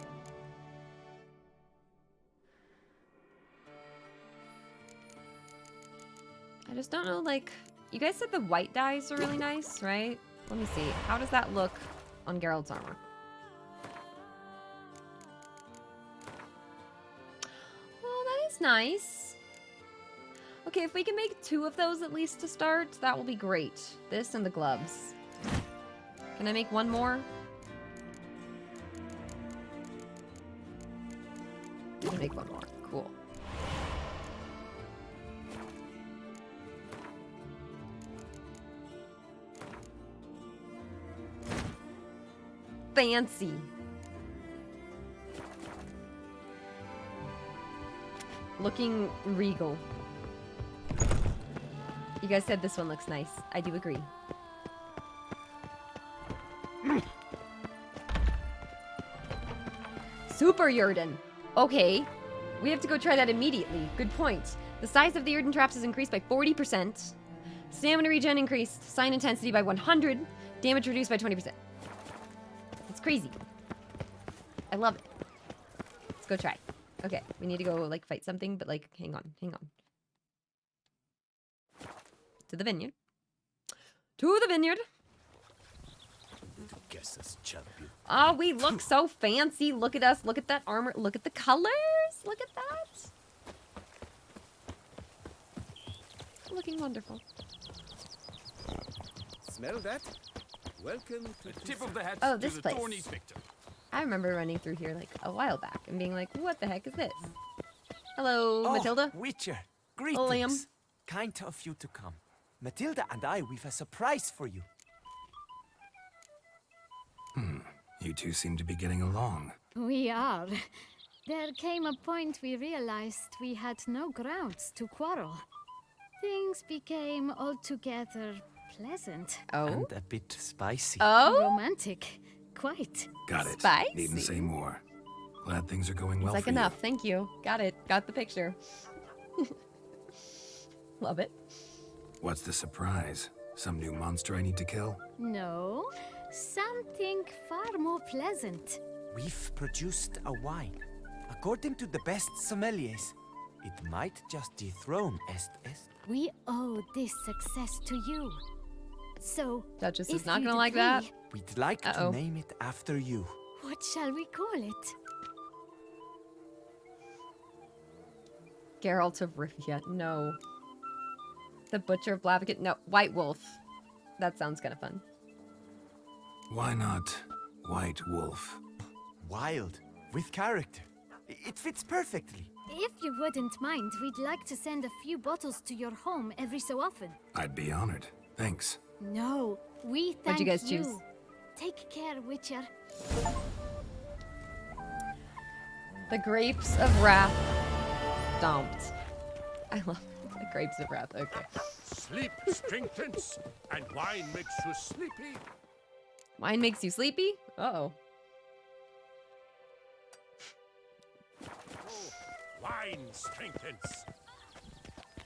I just don't know, like, you guys said the white dyes are really nice, right? Let me see. How does that look on Geralt's armor? Oh, that is nice. Okay, if we can make 2 of those at least to start, that will be great. This and the gloves. Can I make 1 more? I can make 1 more. Cool. Fancy. Looking regal. You guys said this one looks nice. I do agree. Super Yurden. Okay. We have to go try that immediately. Good point. The size of the Yurden traps is increased by 40%. Stamina regen increased. Sign intensity by 100. Damage reduced by 20%. It's crazy. I love it. Let's go try. Okay, we need to go, like, fight something, but, like, hang on. To the vineyard. To the vineyard. Duchess champion. Oh, we look so fancy. Look at us. Look at that armor. Look at the colors. Look at that. Looking wonderful. Smell that? Welcome to the tip of the hat Oh, to this the place. tourney's victor. I remember running through here, like, a while back and being like, what the heck is this? Hello, Oh, Matilda. Witcher, greetings. Liam. Kind of you to come. Matilda and I, we've a surprise for you. You two seem to be getting along. We are. There came a point we realized we had no grounds to quarrel. Things became altogether pleasant. Oh? And a bit spicy. Oh? Romantic. Quite. Got it. Spicy. Needn't say more. Glad things are going well It's like for enough. Thank you. Got it. Got the picture. Love it. you. What's the surprise? Some new monster I need to kill? No, something far more pleasant. We've produced a wine. According to the best sommeliers, it might just dethrone Est. We owe this success to you. So, Duchess if is not you'd gonna like that. agree, We'd like to name it after you. What shall we call it? Geralt of Rivia. No. The Butcher of Blaviken. No. White Wolf. That sounds kind of fun. Why not White Wolf? Wild, with character. It fits perfectly. If you wouldn't mind, we'd like to send a few bottles to your home every so often. I'd be honored. Thanks. No, we thank What'd you guys choose? Take care, Witcher. The Grapes of Wrath. Stomped. I love the Grapes of Wrath. Okay. Sleep strengthens, and wine makes you sleepy. Wine makes you sleepy? Uh-oh. Wine strengthens.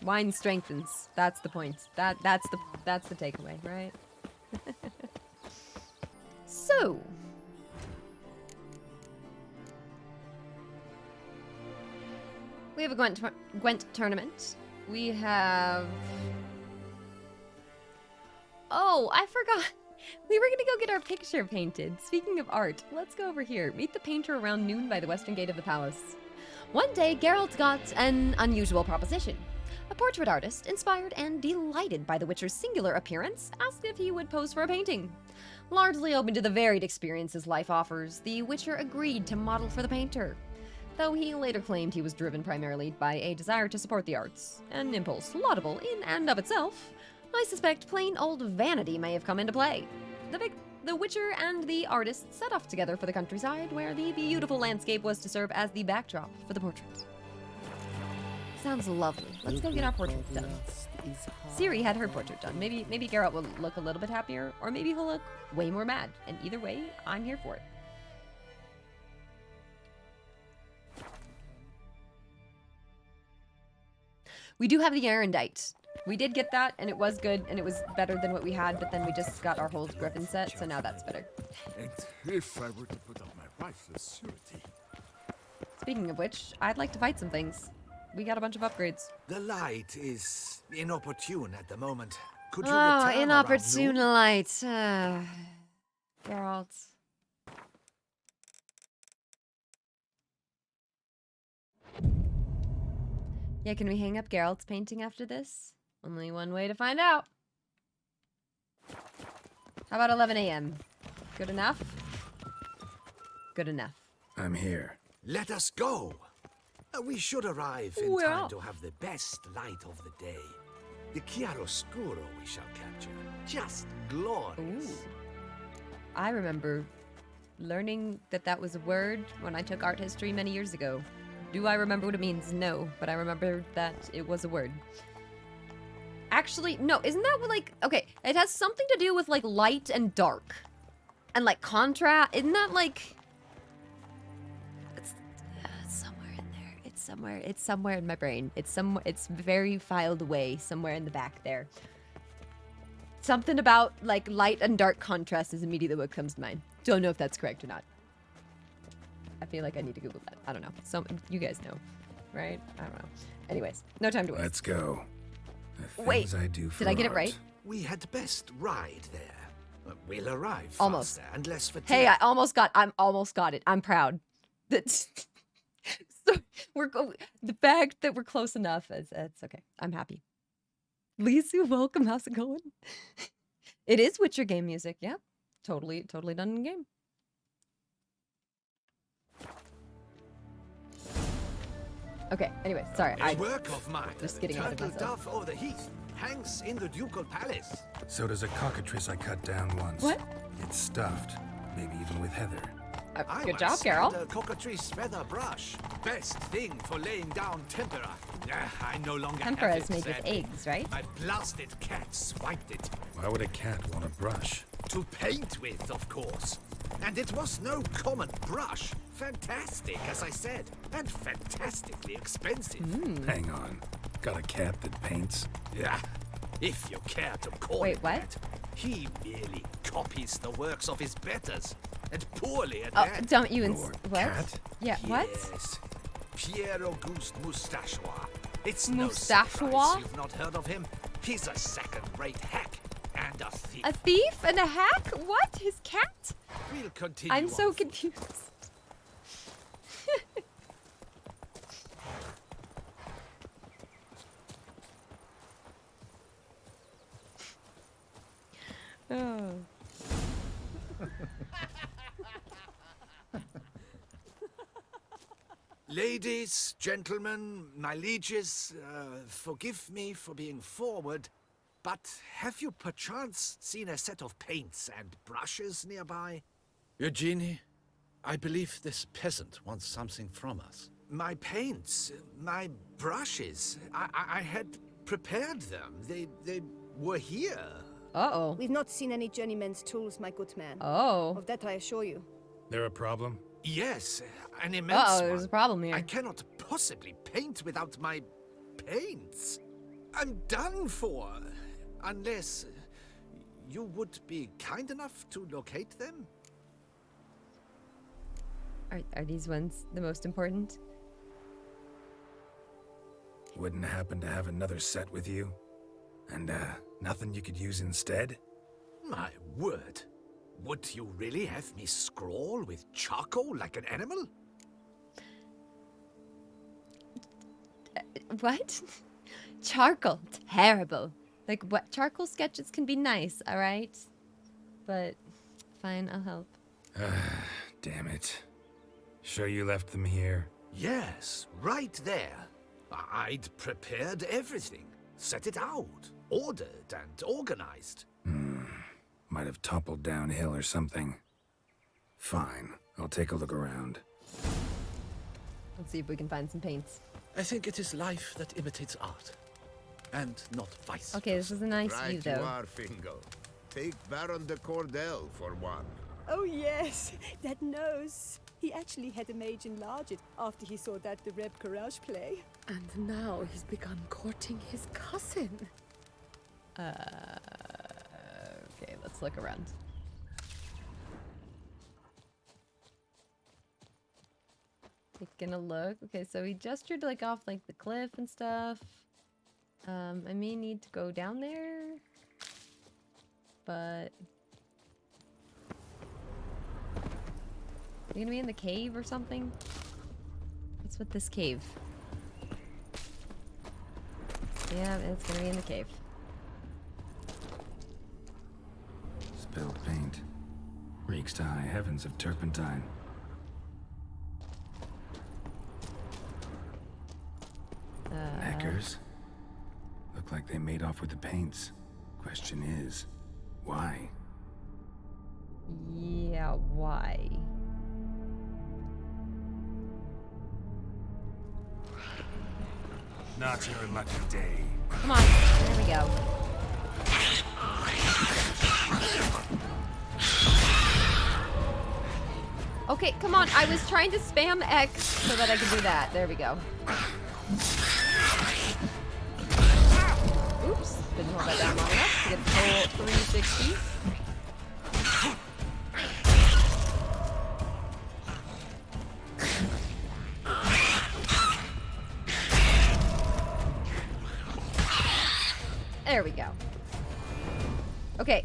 Wine strengthens. That's the point. That's the takeaway, right? So, we have a Gwent tournament. We have... Oh, I forgot. We were gonna go get our picture painted. Speaking of art, let's go over here. Meet the painter around noon by the western gate of the palace. One day, Geralt got an unusual proposition. A portrait artist, inspired and delighted by the Witcher's singular appearance, asked if he would pose for a painting. Largely open to the varied experiences life offers, the Witcher agreed to model for the painter, though he later claimed he was driven primarily by a desire to support the arts, an impulse laudable in and of itself. I suspect plain old vanity may have come into play. The big the Witcher and the artist set off together for the countryside, where the beautiful landscape was to serve as the backdrop for the portrait. Sounds lovely. Let's go get our portrait done. Ciri had her portrait done. Maybe Geralt will look a little bit happier, or maybe he'll look way more mad. And either way, I'm here for it. We do have the Erendite. We did get that, and it was good, and it was better than what we had, but then we just got our whole Griffin set, so now that's better. And if I were to put up my rifle surety. Speaking of which, I'd like to fight some things. We got a bunch of upgrades. The light is inopportune at the moment. Could you return around inopportune noon? light. Geralt. Yeah, can we hang up Geralt's painting after this? Only one way to find out. How about 11 a.m.? Good enough? Good enough. I'm here. Let us go. We should arrive in time to have the best light of the day. The chiaroscuro we shall capture. Just glorious. Ooh. I remember learning that that was a word when I took art history many years ago. Do I remember what it means? No, but I remember that it was a word. Actually, no, isn't that what, like, okay, it has something to do with, like, light and dark. And, like, contrast. Isn't that, like... It's somewhere in there. It's somewhere in my brain. It's very filed away somewhere in the back there. Something about, like, light and dark contrast is immediately what comes to mind. Don't know if that's correct or not. I feel like I need to Google that. I don't know. You guys know, right? I don't know. Anyways, no time to waste. Let's go. Wait, did I get it right? We had best ride there. We'll arrive almost faster and less fatigued. Hey, I almost got it. I'm proud. That's so the fact that we're close enough is it's okay. I'm happy. Lisa, welcome. How's it going? It is Witcher game music. Yeah, totally done in game. Okay, anyway, sorry. A work of mine. Just getting ahead of Turtle myself. dove over the heath hangs in the ducal palace. So does a cockatrice I cut down once. What? It's stuffed, maybe even with heather. Good job, Geralt. A cockatrice feather brush. Best thing for laying down tempera. I no longer Tempera have is it, made with sadly. eggs, right? My blasted cat swiped it. Why would a cat want a brush? To paint with, of course. And it was no common brush. Fantastic, as I said. And fantastically expensive. Hang on. Got a cat that paints? Yeah, if you care to call Wait, it what? that. He merely copies the works of his betters. And poorly at Oh, that. don't you Your what? cat? Yeah, what? Yes. Pierre Auguste Moustachois. It's Moustachois? no surprise you've not heard of him. He's a second-rate hack and a thief. A thief and a hack? What? His cat? We'll continue I'm so on. confused. Oh. Ladies, gentlemen, my lieges, forgive me for being forward, but have you perchance seen a set of paints and brushes nearby? Eugenie, I believe this peasant wants something from us. My paints, my brushes, I had prepared them. They were here. Uh-oh. We've not seen any journeyman's tools, my good man. Oh. Of that I assure you. There a problem? Yes, an immense one. There's a problem here. I cannot possibly paint without my paints. I'm done for. Unless you would be kind enough to locate them? Are these ones the most important? Wouldn't happen to have another set with you? And, nothing you could use instead? My word. Would you really have me scrawl with charcoal like an animal? What? Charcoal. Terrible. Like, what? Charcoal sketches can be nice, alright? But, fine, I'll help. Damn it. Sure you left them here? Yes, right there. I'd prepared everything. Set it out. Ordered and organized. Might have toppled downhill or something. Fine, I'll take a look around. Let's see if we can find some paints. I think it is life that imitates art, and not vice. Okay, this is a nice view, Right you though. are, Fingal. Take Baron de Cordel for one. Oh yes, that nose. He actually had a mage enlarge it after he saw that the Reb Courage play. And now he's begun courting his cousin. Okay, let's look around. Taking a look. Okay, so he gestured like off like the cliff and stuff. I may need to go down there, but you gonna be in the cave or something? What's with this cave? Yeah, it's gonna be in the cave. Spilled paint. Reeks to high heavens of turpentine. Neckers? Look like they made off with the paints. Question is, why? Yeah, why? Not your lucky day. Come on, there we go. Okay, come on. I was trying to spam X so that I could do that. There we go. Oops. Didn't hold that down long enough to get the full 360. There we go. Okay.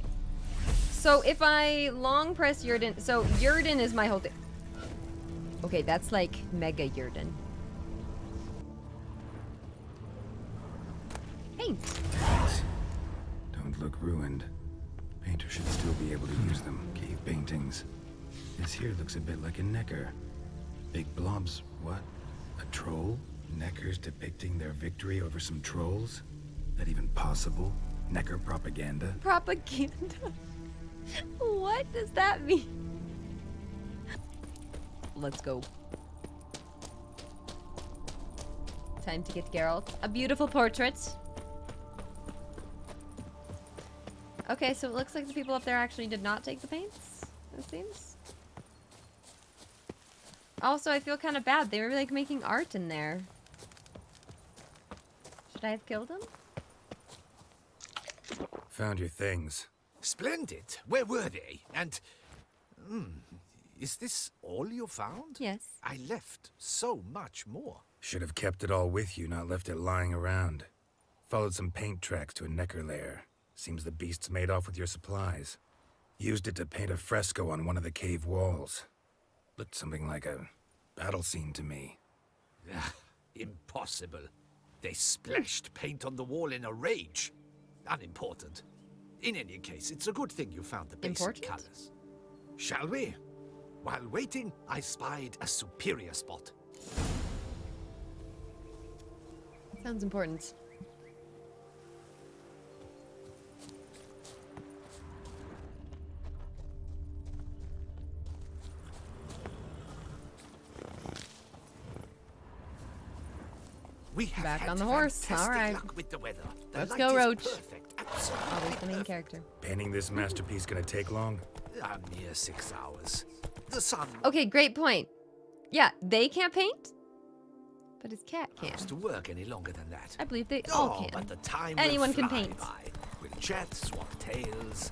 So if I long press Yrden, so Yrden is my whole thing. Okay, that's like Mega Yrden. Paint. Don't look ruined. Painter should still be able to use them. Cave paintings. This here looks a bit like a necker. Big blobs. What? A troll? Neckers depicting their victory over some trolls? That even possible? Necker propaganda? Propaganda? What does that mean? Let's go. Time to get Geralt. A beautiful portrait. Okay, so it looks like the people up there actually did not take the paints, it seems. Also, I feel kind of bad. They were like making art in there. Should I have killed him? Found your things. Splendid. Where were they? And... is this all you found? Yes. I left so much more. Should have kept it all with you, not left it lying around. Followed some paint tracks to a necker lair. Seems the beast's made off with your supplies. Used it to paint a fresco on one of the cave walls. Looked something like a battle scene to me. Impossible. They splashed paint on the wall in a rage. Unimportant. In any case, it's a good thing you found the basic colors. Shall we? While waiting, I spied a superior spot. Sounds important. We have back had on the horse. All fantastic right. luck with the weather. The Let's light go, is Roach. perfect, absolutely Always the main character. Painting this masterpiece gonna take long? A mere 6 hours. The sun Okay, great point. Yeah, they can't paint, but his cat can. wants to work any longer than that. I believe they all Oh, can. but the time Anyone will can fly paint. by. We'll chat, swap tales.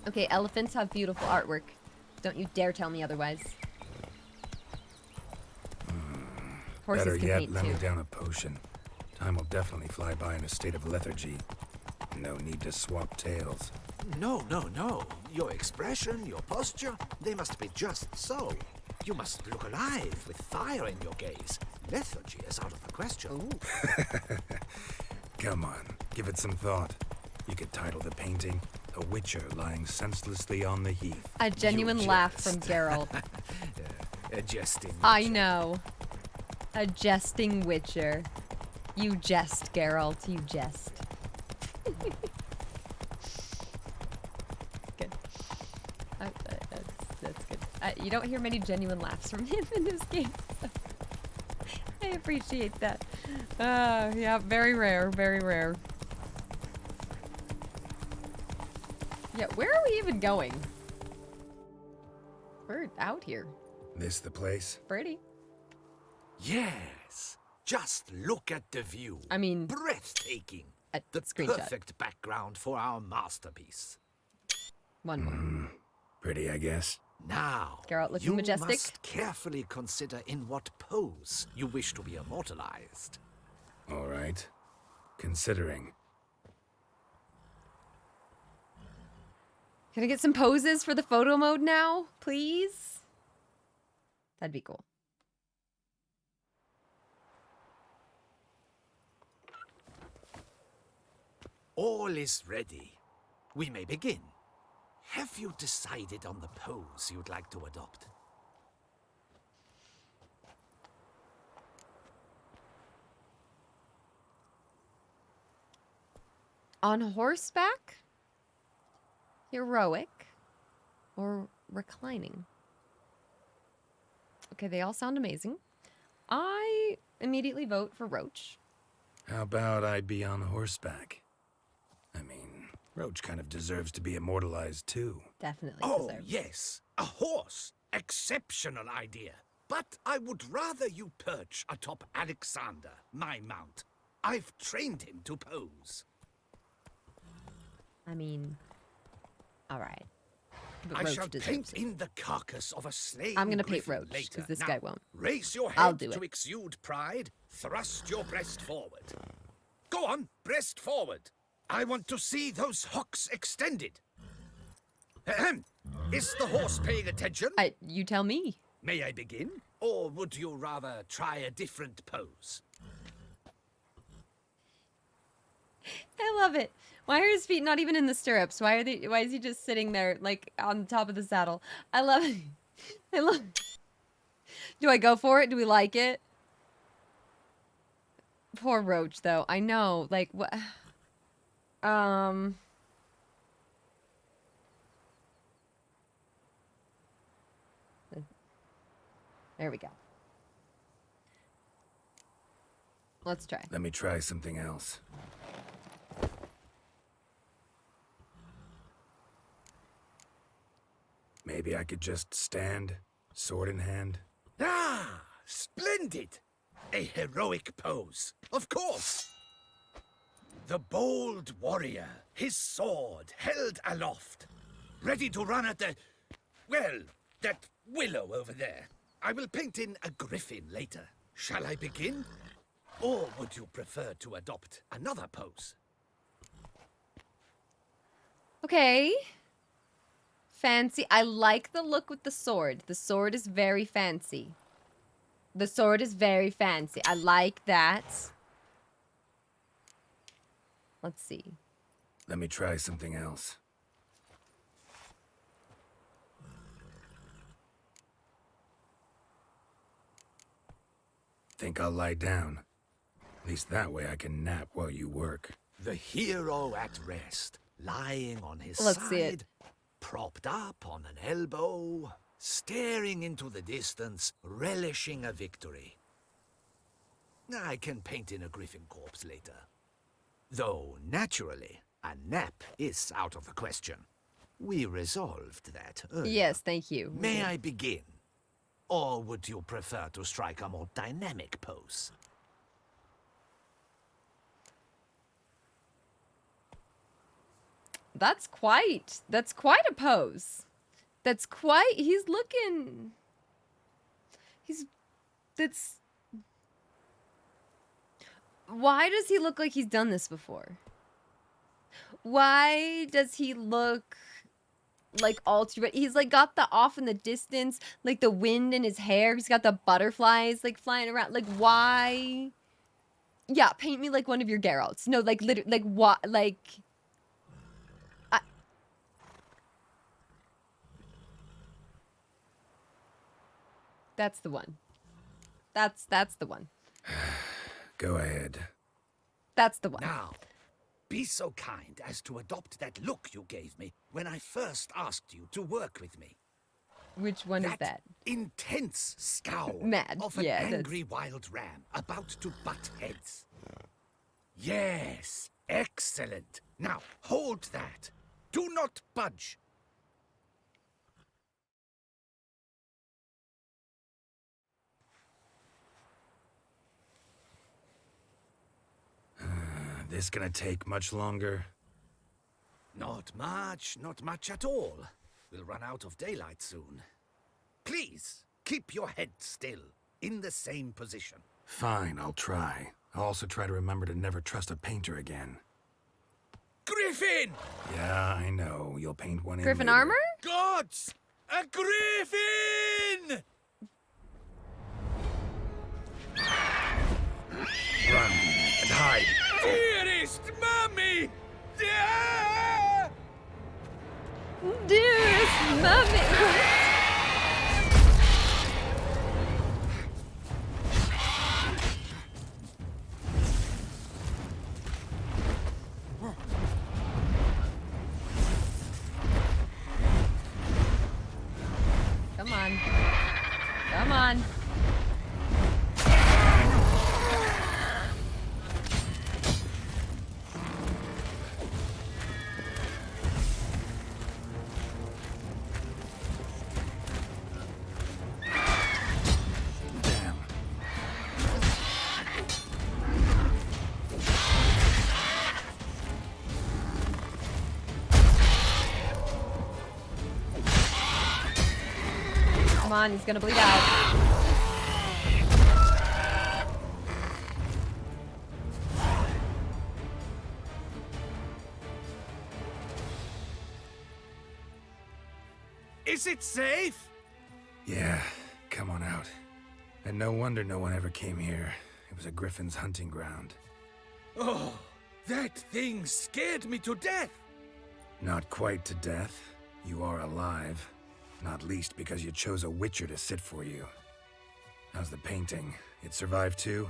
Okay, elephants have beautiful artwork. Don't you dare tell me otherwise. Horses Better can yet, paint let too. me down a potion. Time will definitely fly by in a state of lethargy. No need to swap tails. No. Your expression, your posture, they must be just so. You must look alive with fire in your gaze. Lethargy is out of the question. Come on, give it some thought. You could title the painting, A Witcher Lying Senselessly on the Heath. A genuine laugh from Geralt. A jesting. I know. A jesting witcher. You jest, Geralt. You jest. You don't hear many genuine laughs from him in this game. So I appreciate that. Yeah, very rare, very rare. Yeah, where are we even going? We're out here. This the place? Pretty. Yes. Just look at the view. I mean, breathtaking. The screenshot. Perfect background for our masterpiece. One more. Pretty, I guess. Now, Geralt looking you majestic. must carefully consider in what pose you wish to be immortalized. All right. Considering. Can I get some poses for the photo mode now, please? That'd be cool. All is ready. We may begin. Have you decided on the pose you'd like to adopt? On horseback, heroic, or reclining? Okay, they all sound amazing. I immediately vote for Roach. How about I be on horseback? I mean, Roach kind of deserves to be immortalized too. Definitely deserves. Yes, a horse. Exceptional idea. But I would rather you perch atop Alexander, my mount. I've trained him to pose. I mean, all right. But I Roach shall deserves paint it. in the carcass of a slain I'm gonna paint Griffin Roach, later. because this Now, guy won't. Raise your I'll head do to it. exude pride. Thrust your breast forward. Go on, breast forward. I want to see those hocks extended. Ahem. Is the horse paying attention? You tell me. May I begin? Or would you rather try a different pose? I love it. Why are his feet not even in the stirrups? Why is he just sitting there, like, on the top of the saddle? I love it. I love it. Do I go for it? Do we like it? Poor Roach, though. I know. Like, what? There we go. Let's try. Let me try something else. Maybe I could just stand, sword in hand. Ah, splendid! A heroic pose, of course. The bold warrior, his sword held aloft, ready to run at that willow over there. I will paint in a griffin later. Shall I begin? Or would you prefer to adopt another pose? Okay. Fancy. I like the look with the sword. The sword is very fancy. The sword is very fancy. I like that. Let's see. Let me try something else. Think I'll lie down. At least that way I can nap while you work. The hero at rest, lying on his Let's side, see it. propped up on an elbow, staring into the distance, relishing a victory. I can paint in a griffin corpse later. Though, naturally, a nap is out of the question. We resolved that earlier. Yes, thank you. May I begin? Or would you prefer to strike a more dynamic pose? That's quite a pose. He's looking. Why does he look like he's done this before? Why does he look like all too red? He's like got the off in the distance, like the wind in his hair. He's got the butterflies like flying around. Like why? Yeah, paint me like one of your Geralts. No, like literally, like what? Like. That's the one. That's the one. Go ahead. That's the one. Now, be so kind as to adopt that look you gave me when I first asked you to work with me. Which one is that? Intense scowl Mad. of an Yeah, angry wild ram about to butt heads. Yes, excellent. Now, hold that. Do not budge. This gonna take much longer? Not much at all. We'll run out of daylight soon. Please, keep your head still, in the same position. Fine, I'll try. I'll also try to remember to never trust a painter again. Griffin! Yeah, I know. You'll paint one in Griffin later. armor? Gods! A griffin! Run and hide. Dearest mummy! Ah! Dearest mummy! Come on. Come on. Damn. Come on, he's gonna bleed out. Is it safe? Yeah, come on out. And no wonder no one ever came here. It was a griffin's hunting ground. Oh, that thing scared me to death. Not quite to death. You are alive. Not least because you chose a witcher to sit for you. How's the painting? It survived too?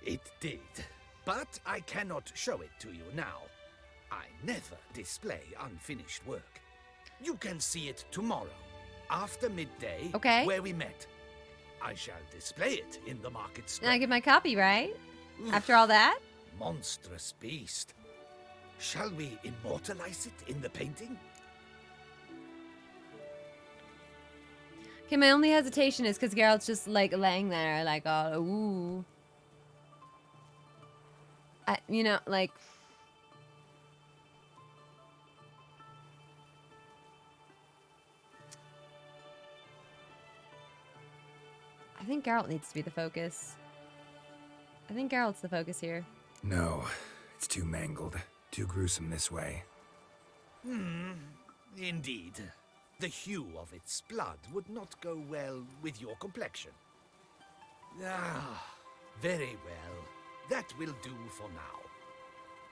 It did. But I cannot show it to you now. I never display unfinished work. You can see it tomorrow, after midday, Okay. where we met. I shall display it in the market And square. I get my copy, right? After all that? Monstrous beast. Shall we immortalize it in the painting? Okay, my only hesitation is because Geralt's just like laying there, like, oh, ooh. You know, like. I think Geralt needs to be the focus. I think Geralt's the focus here. No, it's too mangled. Too gruesome this way. Indeed. The hue of its blood would not go well with your complexion. Ah, very well. That will do for now.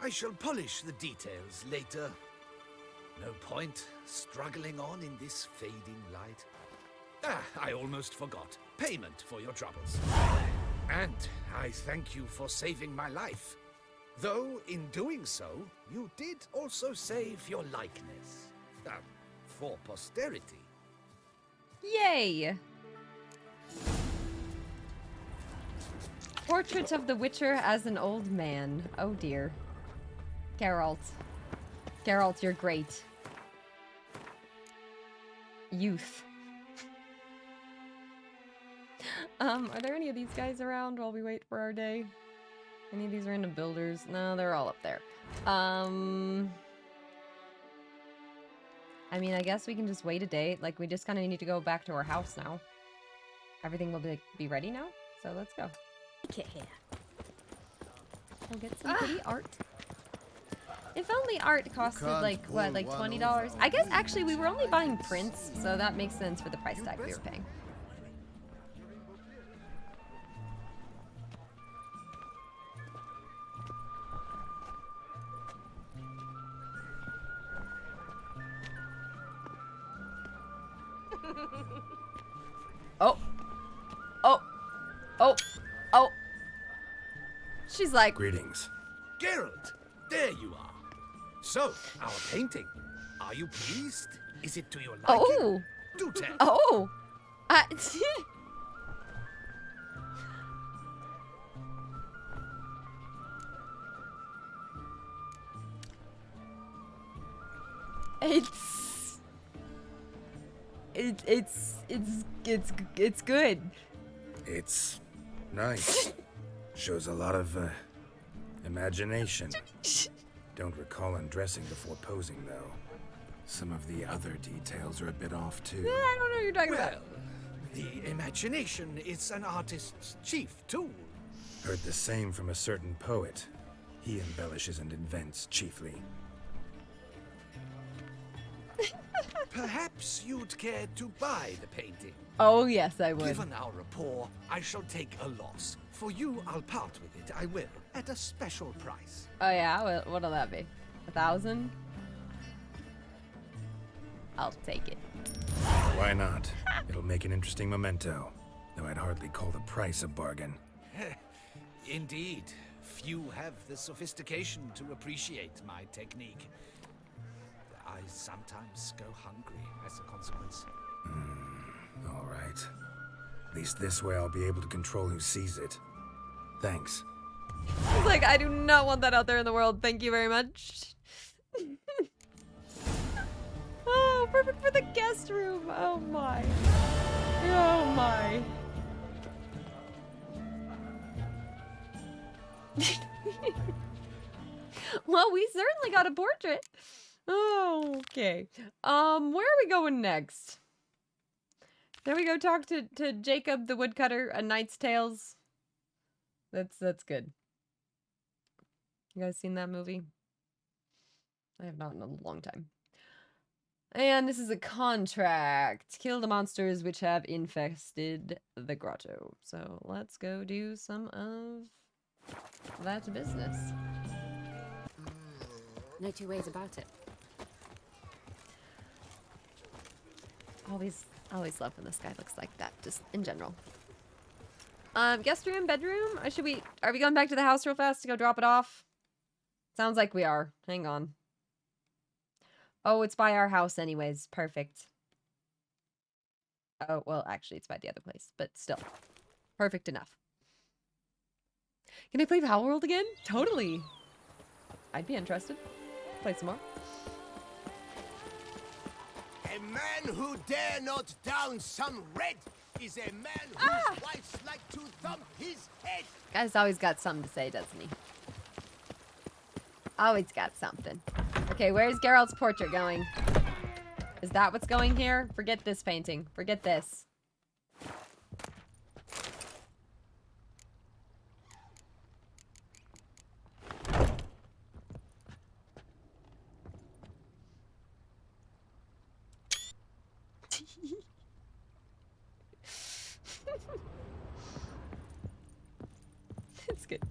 I shall polish the details later. No point struggling on in this fading light. Ah, I almost forgot. Payment for your troubles. And I thank you for saving my life. Though, in doing so, you did also save your likeness. For posterity. Yay! Portrait of the Witcher as an old man. Oh dear. Geralt. Geralt, you're great. Youth. Are there any of these guys around while we wait for our day? Any of these random builders? No, they're all up there. I mean, I guess we can just wait a day. Like, we just kind of need to go back to our house now. Everything will be ready now, so let's go. Get here. We'll get some pretty art. If only art costed, like, what, like $20? I guess, actually, we were only buying prints, so that makes sense for the price tag we were paying. Oh. Oh. Oh. Oh. She's like... Greetings. Geralt, there you are. So, our painting. Are you pleased? Is it to your liking? Oh. Duchess. Oh! It's good. It's nice. Shows a lot of imagination. Don't recall undressing before posing, though. Some of the other details are a bit off, too. I don't know what you're talking about. The imagination is an artist's chief tool. Heard the same from a certain poet. He embellishes and invents chiefly. Perhaps you'd care to buy the painting. Oh, yes, I would. Given our rapport, I shall take a loss. For you, I'll part with it, I will, at a special price. Oh, yeah? Well, what'll that be? 1,000? I'll take it. Why not? It'll make an interesting memento. Though I'd hardly call the price a bargain. Indeed. Few have the sophistication to appreciate my technique. I sometimes go hungry as a consequence. All right. At least this way I'll be able to control who sees it. Thanks. He's like, I do not want that out there in the world. Thank you very much. Oh, perfect for the guest room. Oh my. Oh my. Well, we certainly got a portrait. Oh, okay. Where are we going next? There we go. Talk to Jacob the woodcutter. A Knight's Tales. That's good. You guys seen that movie? I have not in a long time. And this is a contract. Kill the monsters which have infested the grotto. So let's go do some of that business. No two ways about it. Always love when this guy looks like that, just in general. Guest room, bedroom? Are we going back to the house real fast to go drop it off? Sounds like we are. Hang on. Oh, it's by our house anyways. Perfect. Oh, well, actually, it's by the other place, but still. Perfect enough. Can I play Power World again? Totally. I'd be interested. Play some more. A man who dare not down some red is a man whose wives like to thump his head. Guy's always got something to say, doesn't he? Always got something. Okay, where's Geralt's portrait going? Is that what's going here? Forget this painting. Forget this. It's good.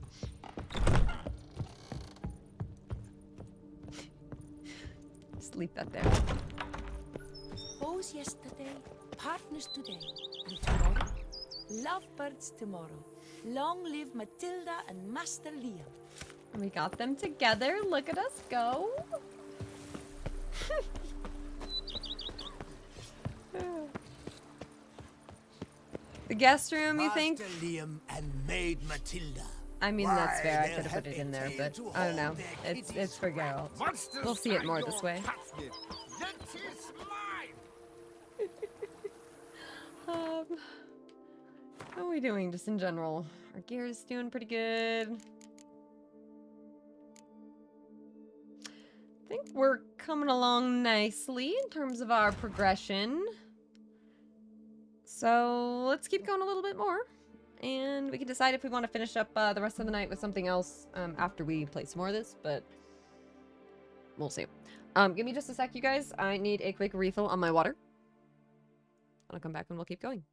Just leave that there. Foes yesterday, partners today, and tomorrow, lovebirds tomorrow. Long live Matilda and Master Liam. We got them together. Look at us go. The guest room, you think? Master Liam and Maid Matilda. I mean, that's fair. I could have put it in there, but I don't know. It's for Geralt. We'll see it more this way. How are we doing just in general? Our gear's doing pretty good. I think we're coming along nicely in terms of our progression. So let's keep going a little bit more. And we can decide if we want to finish up the rest of the night with something else after we play some more of this, but we'll see. Give me just a sec, you guys. I need a quick refill on my water. I'll come back and we'll keep going.